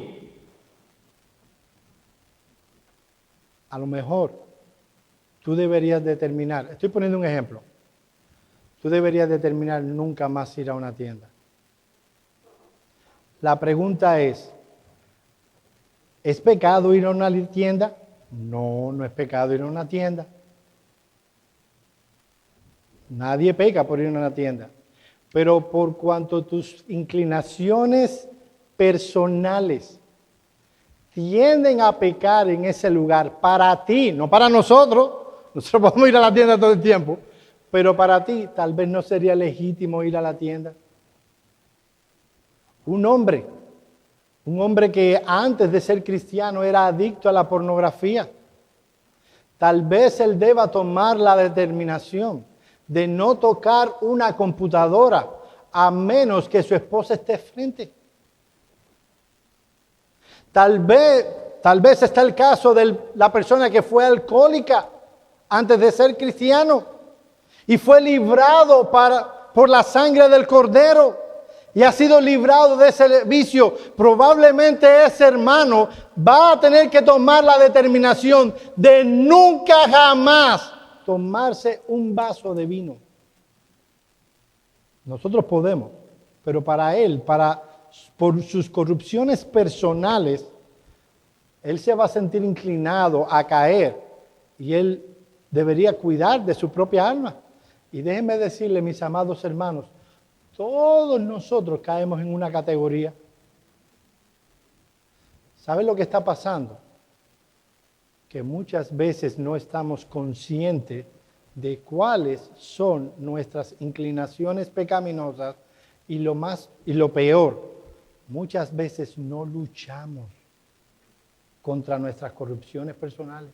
A lo mejor tú deberías determinar, estoy poniendo un ejemplo, tú deberías determinar nunca más ir a una tienda. La pregunta ¿es pecado ir a una tienda? No, no es pecado ir a una tienda. Nadie peca por ir a una tienda. Pero por cuanto tus inclinaciones personales tienden a pecar en ese lugar para ti, no para nosotros podemos ir a la tienda todo el tiempo, pero para ti tal vez no sería legítimo ir a la tienda. Un hombre que antes de ser cristiano era adicto a la pornografía, tal vez él deba tomar la determinación de no tocar una computadora a menos que su esposa esté frente. Tal vez está el caso de la persona que fue alcohólica antes de ser cristiano y fue librado por la sangre del Cordero y ha sido librado de ese vicio. Probablemente ese hermano va a tener que tomar la determinación de nunca jamás tomarse un vaso de vino. Nosotros podemos, pero para él, por sus corrupciones personales, él se va a sentir inclinado a caer y él debería cuidar de su propia alma. Y déjenme decirle, mis amados hermanos, todos nosotros caemos en una categoría. ¿Saben lo que está pasando? Que muchas veces no estamos conscientes de cuáles son nuestras inclinaciones pecaminosas y lo peor, muchas veces no luchamos contra nuestras corrupciones personales.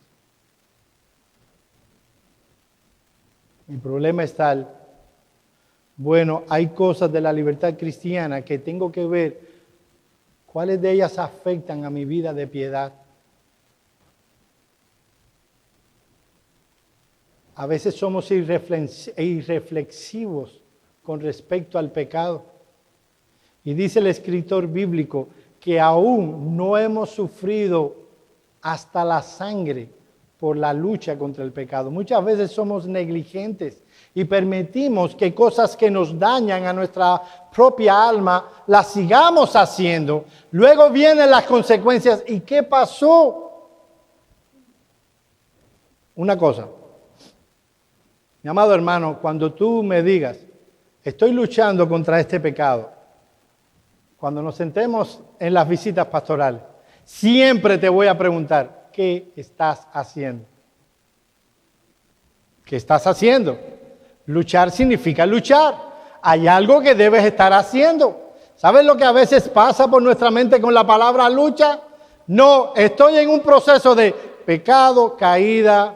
Mi problema es tal, bueno, hay cosas de la libertad cristiana que tengo que ver cuáles de ellas afectan a mi vida de piedad. A veces somos irreflexivos con respecto al pecado. Y dice el escritor bíblico que aún no hemos sufrido hasta la sangre por la lucha contra el pecado. Muchas veces somos negligentes y permitimos que cosas que nos dañan a nuestra propia alma las sigamos haciendo. Luego vienen las consecuencias. ¿Y qué pasó? Una cosa. Mi amado hermano, cuando tú me digas, estoy luchando contra este pecado, cuando nos sentemos en las visitas pastorales, siempre te voy a preguntar, ¿qué estás haciendo? ¿Qué estás haciendo? Luchar significa luchar. Hay algo que debes estar haciendo. ¿Sabes lo que a veces pasa por nuestra mente con la palabra lucha? No, estoy en un proceso de pecado, caída,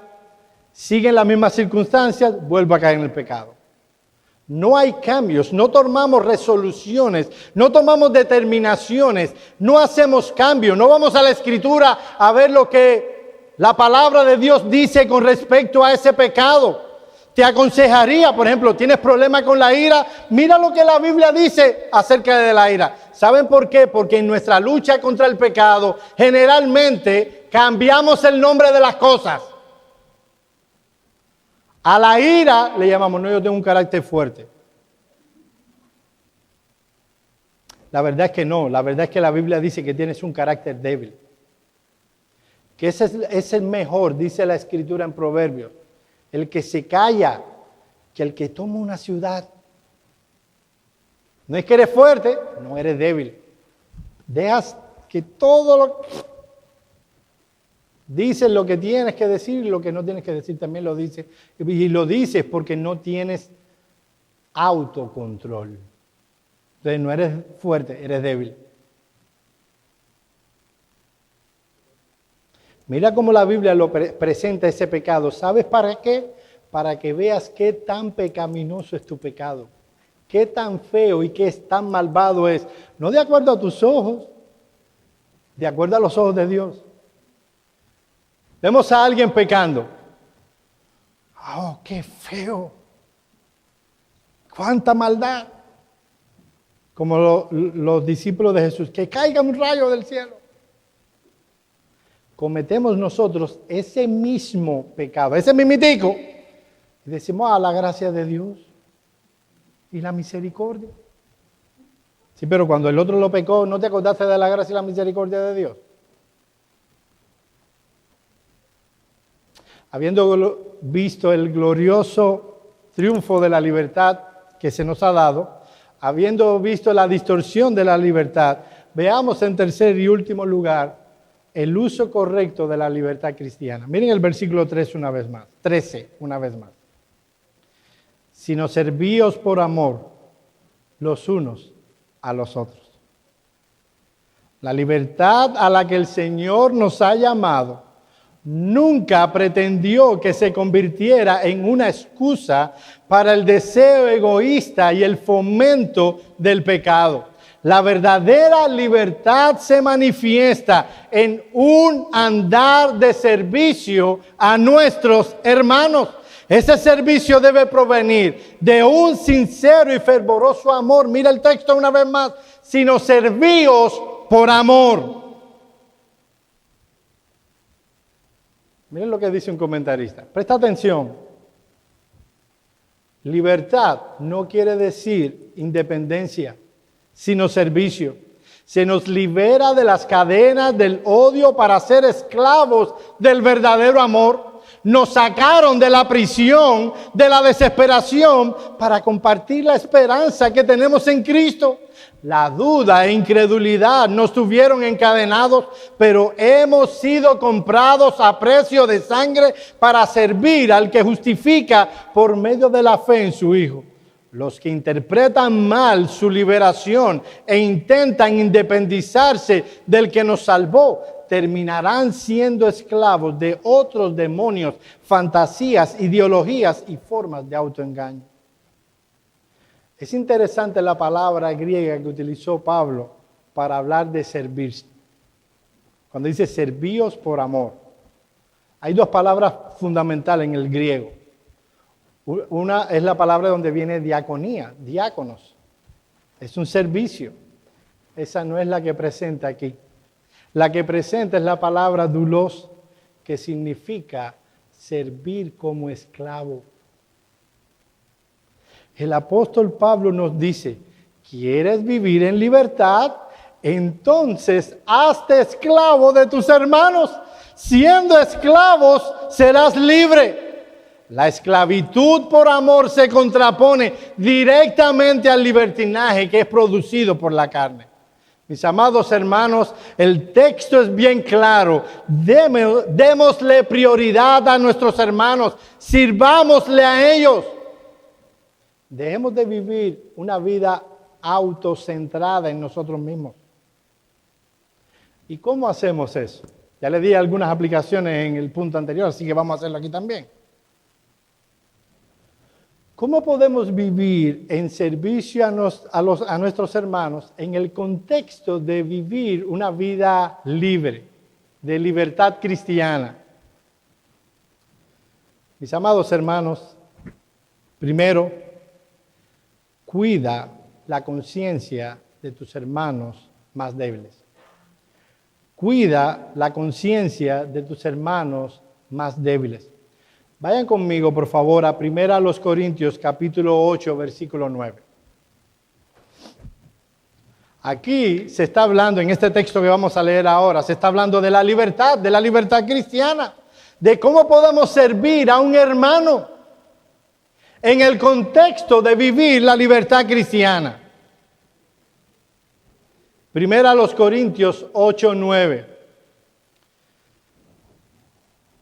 siguen las mismas circunstancias, vuelvo a caer en el pecado. No hay cambios, no tomamos resoluciones, no tomamos determinaciones, no hacemos cambios, no vamos a la Escritura a ver lo que la palabra de Dios dice con respecto a ese pecado. Te aconsejaría, por ejemplo, tienes problema con la ira, mira lo que la Biblia dice acerca de la ira. ¿Saben por qué? Porque en nuestra lucha contra el pecado, generalmente cambiamos el nombre de las cosas. A la ira le llamamos, no, yo tengo un carácter fuerte. La verdad es que no, la verdad es que la Biblia dice que tienes un carácter débil. Que ese es el mejor, dice la Escritura en Proverbios. El que se calla, que el que toma una ciudad. No es que eres fuerte, no eres débil. Dejas que todo lo... Dices lo que tienes que decir y lo que no tienes que decir también lo dices. Y lo dices porque no tienes autocontrol. Entonces no eres fuerte, eres débil. Mira cómo la Biblia lo presenta ese pecado. ¿Sabes para qué? Para que veas qué tan pecaminoso es tu pecado. Qué tan feo y qué tan malvado es. No de acuerdo a tus ojos, de acuerdo a los ojos de Dios. Vemos a alguien pecando. ¡Oh, qué feo! ¡Cuánta maldad! Como los discípulos de Jesús, que caiga un rayo del cielo. Cometemos nosotros ese mismo pecado, ese mimitico, y decimos, la gracia de Dios y la misericordia. Sí, pero cuando el otro lo pecó, ¿no te acordaste de la gracia y la misericordia de Dios? Habiendo visto el glorioso triunfo de la libertad que se nos ha dado, habiendo visto la distorsión de la libertad, veamos en tercer y último lugar el uso correcto de la libertad cristiana. Miren el versículo 13 una vez más. Sino servíos por amor los unos a los otros. La libertad a la que el Señor nos ha llamado nunca pretendió que se convirtiera en una excusa para el deseo egoísta y el fomento del pecado. La verdadera libertad se manifiesta en un andar de servicio a nuestros hermanos. Ese servicio debe provenir de un sincero y fervoroso amor. Mira el texto una vez más. Sino servíos por amor. Miren lo que dice un comentarista. Presta atención. Libertad no quiere decir independencia, sino servicio. Se nos libera de las cadenas del odio para ser esclavos del verdadero amor. Nos sacaron de la prisión, de la desesperación, para compartir la esperanza que tenemos en Cristo. La duda e incredulidad nos tuvieron encadenados, pero hemos sido comprados a precio de sangre para servir al que justifica por medio de la fe en su Hijo. Los que interpretan mal su liberación e intentan independizarse del que nos salvó, terminarán siendo esclavos de otros demonios, fantasías, ideologías y formas de autoengaño. Es interesante la palabra griega que utilizó Pablo para hablar de servir. Cuando dice servíos por amor. Hay dos palabras fundamentales en el griego. Una es la palabra donde viene diaconía, diáconos. Es un servicio. Esa no es la que presenta aquí. La que presenta es la palabra doulos, que significa servir como esclavo. El apóstol Pablo nos dice, ¿quieres vivir en libertad? Entonces hazte esclavo de tus hermanos. Siendo esclavos serás libre. La esclavitud por amor se contrapone directamente al libertinaje que es producido por la carne. Mis amados hermanos, el texto es bien claro. Démosle prioridad a nuestros hermanos. Sirvámosle a ellos. Dejemos de vivir una vida autocentrada en nosotros mismos. ¿Y cómo hacemos eso? Ya le di algunas aplicaciones en el punto anterior, así que vamos a hacerlo aquí también. ¿Cómo podemos vivir en servicio a nuestros hermanos en el contexto de vivir una vida libre, de libertad cristiana? Mis amados hermanos, primero, cuida la conciencia de tus hermanos más débiles. Cuida la conciencia de tus hermanos más débiles. Vayan conmigo, por favor, a 1 Corintios, capítulo 8, versículo 9. Aquí se está hablando, en este texto que vamos a leer ahora, se está hablando de la libertad cristiana, de cómo podemos servir a un hermano en el contexto de vivir la libertad cristiana. 1 Corintios 8, 9.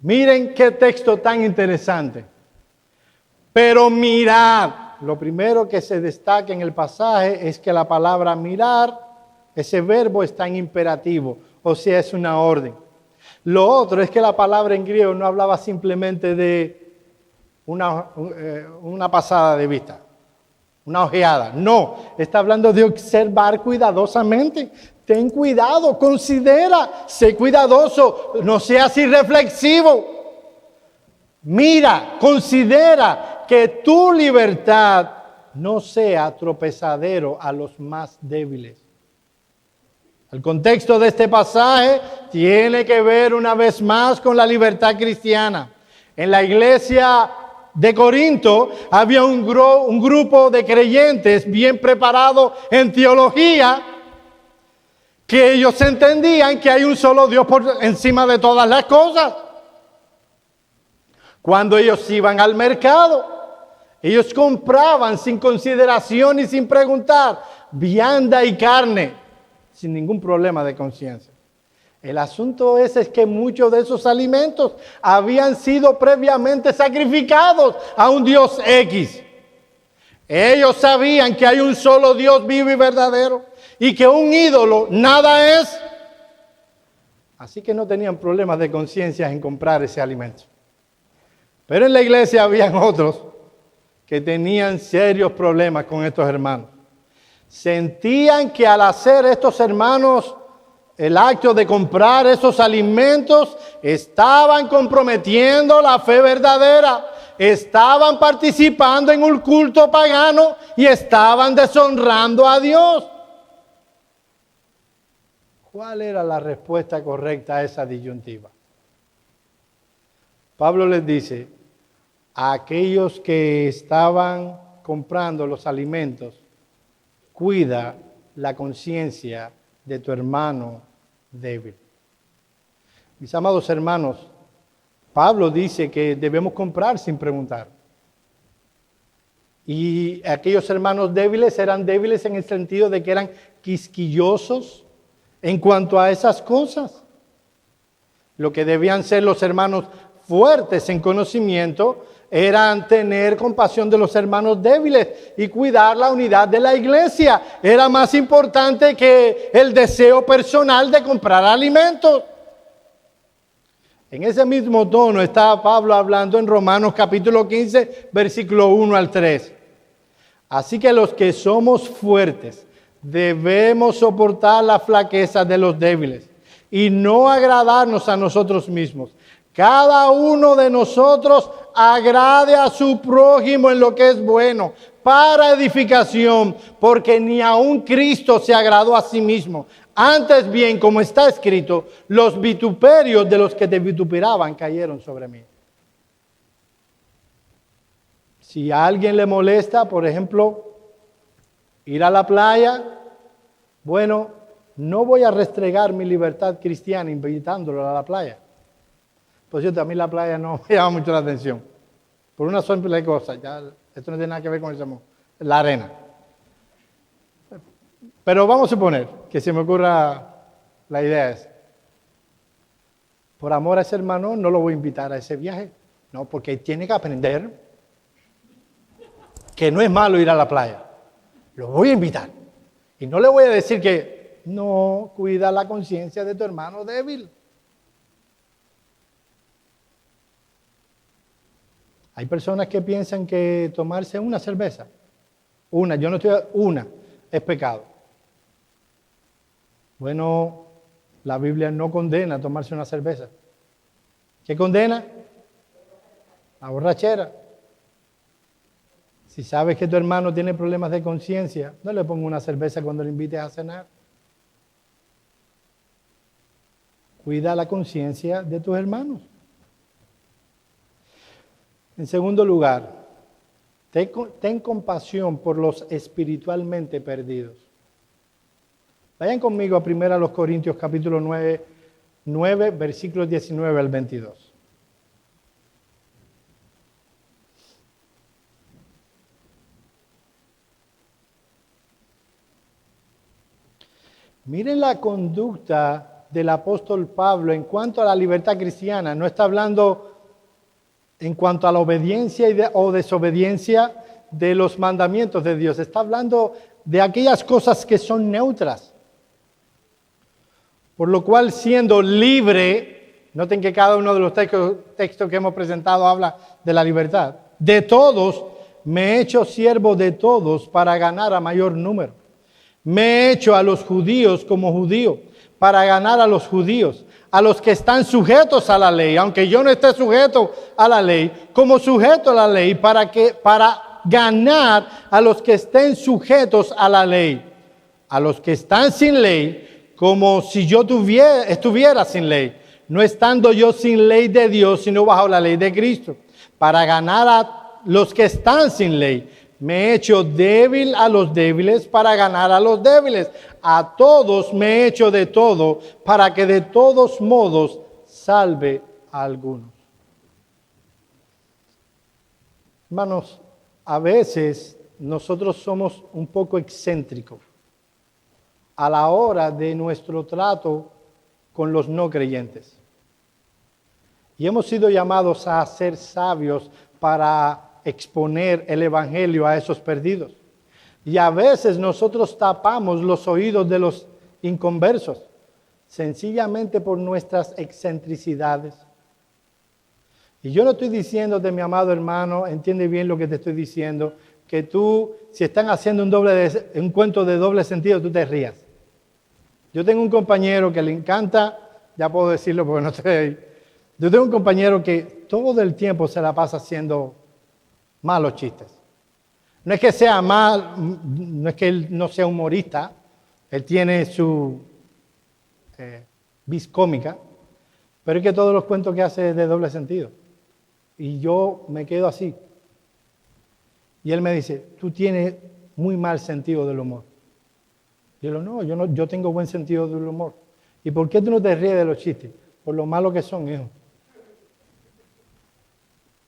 Miren qué texto tan interesante. Pero mirad, lo primero que se destaca en el pasaje es que la palabra mirar, ese verbo está en imperativo, o sea, es una orden. Lo otro es que la palabra en griego no hablaba simplemente de una pasada de vista, una ojeada. No, está hablando de observar cuidadosamente. Ten cuidado, considera, sé cuidadoso, no seas irreflexivo. Mira, considera que tu libertad no sea tropezadero a los más débiles. El contexto de este pasaje tiene que ver una vez más con la libertad cristiana. En la iglesia de Corinto había un grupo de creyentes bien preparados en teología, que ellos entendían que hay un solo Dios por encima de todas las cosas. Cuando ellos iban al mercado, ellos compraban sin consideración y sin preguntar vianda y carne, sin ningún problema de conciencia. El asunto es que muchos de esos alimentos habían sido previamente sacrificados a un Dios X. Ellos sabían que hay un solo Dios vivo y verdadero y que un ídolo nada es. Así que no tenían problemas de conciencia en comprar ese alimento. Pero en la iglesia habían otros que tenían serios problemas con estos hermanos. Sentían que al hacer estos hermanos el acto de comprar esos alimentos, estaban comprometiendo la fe verdadera, estaban participando en un culto pagano y estaban deshonrando a Dios. ¿Cuál era la respuesta correcta a esa disyuntiva? Pablo les dice, a aquellos que estaban comprando los alimentos, cuida la conciencia de tu hermano débil. Mis amados hermanos, Pablo dice que debemos comprar sin preguntar. Y aquellos hermanos débiles eran débiles en el sentido de que eran quisquillosos en cuanto a esas cosas. Lo que debían ser los hermanos fuertes en conocimiento eran tener compasión de los hermanos débiles y cuidar la unidad de la iglesia. Era más importante que el deseo personal de comprar alimentos. En ese mismo tono está Pablo hablando en Romanos capítulo 15, versículo 1 al 3. Así que los que somos fuertes debemos soportar la flaqueza de los débiles y no agradarnos a nosotros mismos. Cada uno de nosotros agrade a su prójimo en lo que es bueno, para edificación, porque ni aun Cristo se agradó a sí mismo. Antes bien, como está escrito, los vituperios de los que te vituperaban cayeron sobre mí. Si a alguien le molesta, por ejemplo, ir a la playa, bueno, no voy a restregar mi libertad cristiana invitándolo a la playa. Por cierto, a mí la playa no me llama mucho la atención. Por una simple cosa, ya esto no tiene nada que ver con eso, la arena. Pero vamos a suponer que se me ocurra la idea esa. Por amor a ese hermano no lo voy a invitar a ese viaje. No, porque tiene que aprender que no es malo ir a la playa. Lo voy a invitar. Y no le voy a decir que no, cuida la conciencia de tu hermano débil. Hay personas que piensan que tomarse una cerveza, es pecado. Bueno, la Biblia no condena tomarse una cerveza. ¿Qué condena? La borrachera. Si sabes que tu hermano tiene problemas de conciencia, no le pongas una cerveza cuando le invites a cenar. Cuida la conciencia de tus hermanos. En segundo lugar, ten compasión por los espiritualmente perdidos. Vayan conmigo a 1 Corintios capítulo 9, versículos 19 al 22. Miren la conducta del apóstol Pablo en cuanto a la libertad cristiana. No está hablando en cuanto a la obediencia o desobediencia de los mandamientos de Dios. Está hablando de aquellas cosas que son neutras. Por lo cual, siendo libre, noten que cada uno de los textos que hemos presentado habla de la libertad. De todos, me he hecho siervo de todos para ganar a mayor número. Me he hecho a los judíos como judío para ganar a los judíos, a los que están sujetos a la ley, aunque yo no esté sujeto a la ley, como sujeto a la ley para ganar a los que estén sujetos a la ley, a los que están sin ley, como si yo estuviera sin ley, no estando yo sin ley de Dios, sino bajo la ley de Cristo, para ganar a los que están sin ley. Me he hecho débil a los débiles para ganar a los débiles. A todos me he hecho de todo para que de todos modos salve a algunos. Hermanos, a veces nosotros somos un poco excéntricos a la hora de nuestro trato con los no creyentes. Y hemos sido llamados a ser sabios para exponer el evangelio a esos perdidos. Y a veces nosotros tapamos los oídos de los inconversos, sencillamente por nuestras excentricidades. Y yo no estoy diciéndote, mi amado hermano, entiende bien lo que te estoy diciendo, que tú, si están haciendo un cuento de doble sentido, tú te rías. Yo tengo un compañero que le encanta, ya puedo decirlo porque no estoy ahí. Yo tengo un compañero que todo el tiempo se la pasa haciendo malos chistes. No es que sea mal, no es que él no sea humorista, él tiene su vis cómica, pero es que todos los cuentos que hace es de doble sentido. Y yo me quedo así. Y él me dice, tú tienes muy mal sentido del humor. Yo digo, no, yo tengo buen sentido del humor. ¿Y por qué tú no te ríes de los chistes? Por lo malos que son, hijo.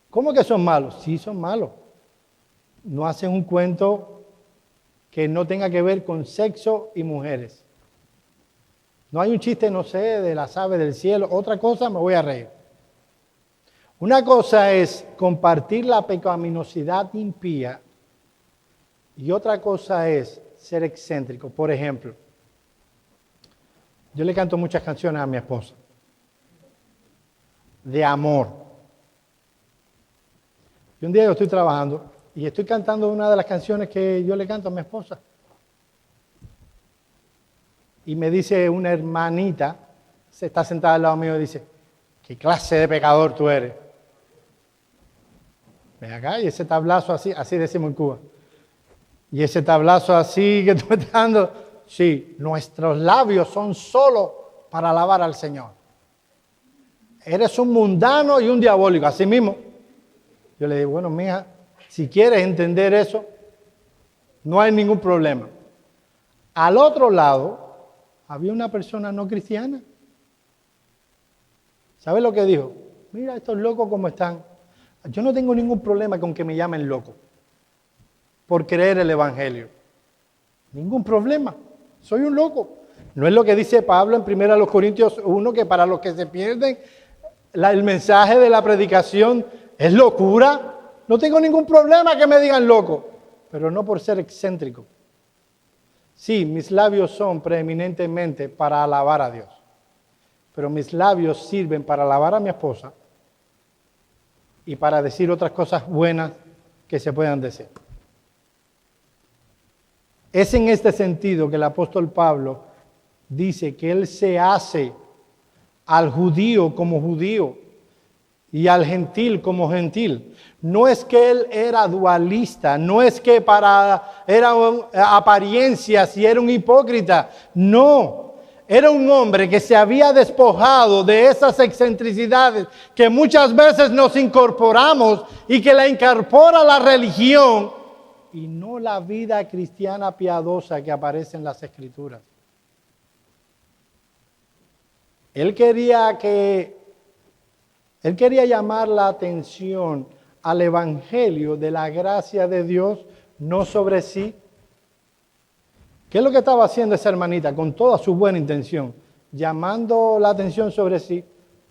¿Cómo que son malos? Sí, son malos. No hacen un cuento que no tenga que ver con sexo y mujeres. No hay un chiste, no sé, de las aves del cielo. Otra cosa, me voy a reír. Una cosa es compartir la pecaminosidad impía y otra cosa es ser excéntrico. Por ejemplo, yo le canto muchas canciones a mi esposa de amor. Y un día yo estoy trabajando y estoy cantando una de las canciones que yo le canto a mi esposa. Y me dice una hermanita, se está sentada al lado mío y dice, ¿qué clase de pecador tú eres? Ven acá, y ese tablazo así decimos en Cuba. Y ese tablazo así que tú me estás dando, sí, nuestros labios son solo para alabar al Señor. Eres un mundano y un diabólico, así mismo. Yo le digo, bueno, mija, si quieres entender eso, no hay ningún problema. Al otro lado, había una persona no cristiana. ¿Sabes lo que dijo? Mira, estos locos cómo están. Yo no tengo ningún problema con que me llamen loco por creer el evangelio. Ningún problema. Soy un loco. No es lo que dice Pablo en 1 Corintios 1, que para los que se pierden, el mensaje de la predicación es locura. No tengo ningún problema que me digan loco, pero no por ser excéntrico. Sí, mis labios son preeminentemente para alabar a Dios, pero mis labios sirven para alabar a mi esposa, y para decir otras cosas buenas que se puedan decir. Es en este sentido que el apóstol Pablo dice que él se hace al judío como judío y al gentil como gentil. No es que él era dualista, no es que era apariencias y era un hipócrita, no. Era un hombre que se había despojado de esas excentricidades que muchas veces nos incorporamos y que la incorpora la religión y no la vida cristiana piadosa que aparece en las Escrituras. Él quería llamar la atención al evangelio de la gracia de Dios, no sobre sí. ¿Qué es lo que estaba haciendo esa hermanita con toda su buena intención? Llamando la atención sobre sí.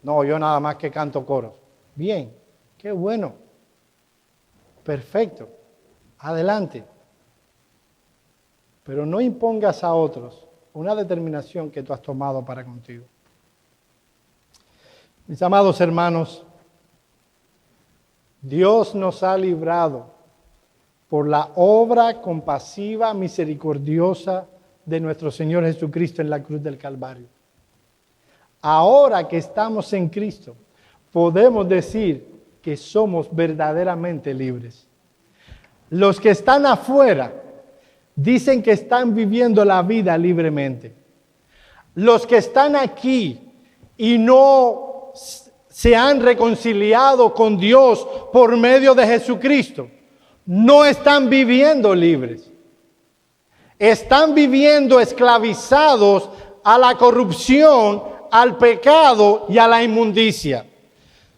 No, yo nada más que canto coros. Bien, qué bueno. Perfecto. Adelante. Pero no impongas a otros una determinación que tú has tomado para contigo. Mis amados hermanos, Dios nos ha librado por la obra compasiva, misericordiosa de nuestro Señor Jesucristo en la cruz del Calvario. Ahora que estamos en Cristo, podemos decir que somos verdaderamente libres. Los que están afuera dicen que están viviendo la vida libremente. Los que están aquí y no se han reconciliado con Dios por medio de Jesucristo, no están viviendo libres. Están viviendo esclavizados a la corrupción, al pecado y a la inmundicia.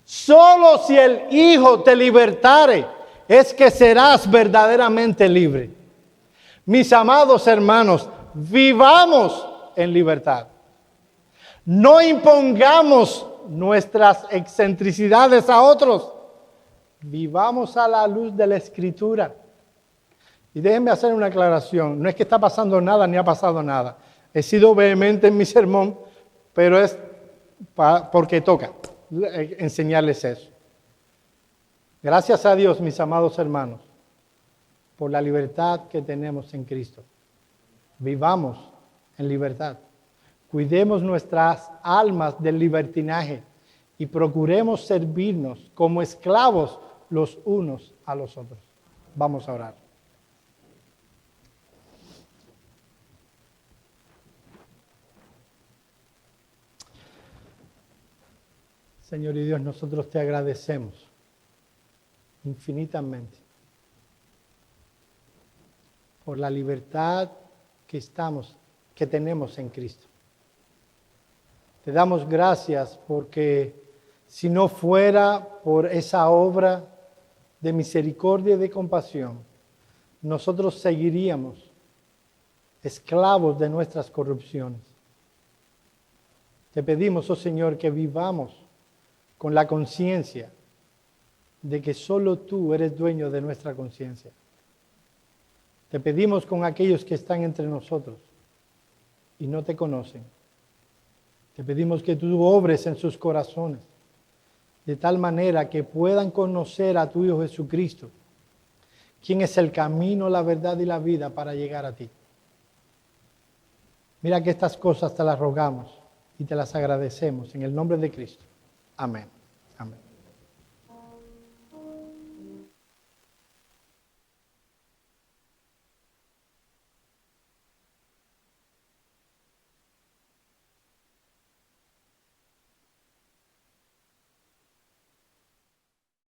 Solo si el Hijo te libertare es que serás verdaderamente libre. Mis amados hermanos, vivamos en libertad. No impongamos nuestras excentricidades a otros. Vivamos a la luz de la Escritura. Y déjenme hacer una aclaración. No es que está pasando nada ni ha pasado nada. He sido vehemente en mi sermón, pero es porque toca enseñarles eso. Gracias a Dios, mis amados hermanos, por la libertad que tenemos en Cristo. Vivamos en libertad. Cuidemos nuestras almas del libertinaje y procuremos servirnos como esclavos los unos a los otros. Vamos a orar. Señor y Dios, nosotros te agradecemos infinitamente por la libertad que tenemos en Cristo. Te damos gracias porque si no fuera por esa obra de misericordia y de compasión, nosotros seguiríamos esclavos de nuestras corrupciones. Te pedimos, oh Señor, que vivamos con la conciencia de que solo tú eres dueño de nuestra conciencia. Te pedimos con aquellos que están entre nosotros y no te conocen. Te pedimos que tú obres en sus corazones, de tal manera que puedan conocer a tu Hijo Jesucristo, quien es el camino, la verdad y la vida para llegar a ti. Mira que estas cosas te las rogamos y te las agradecemos en el nombre de Cristo. Amén.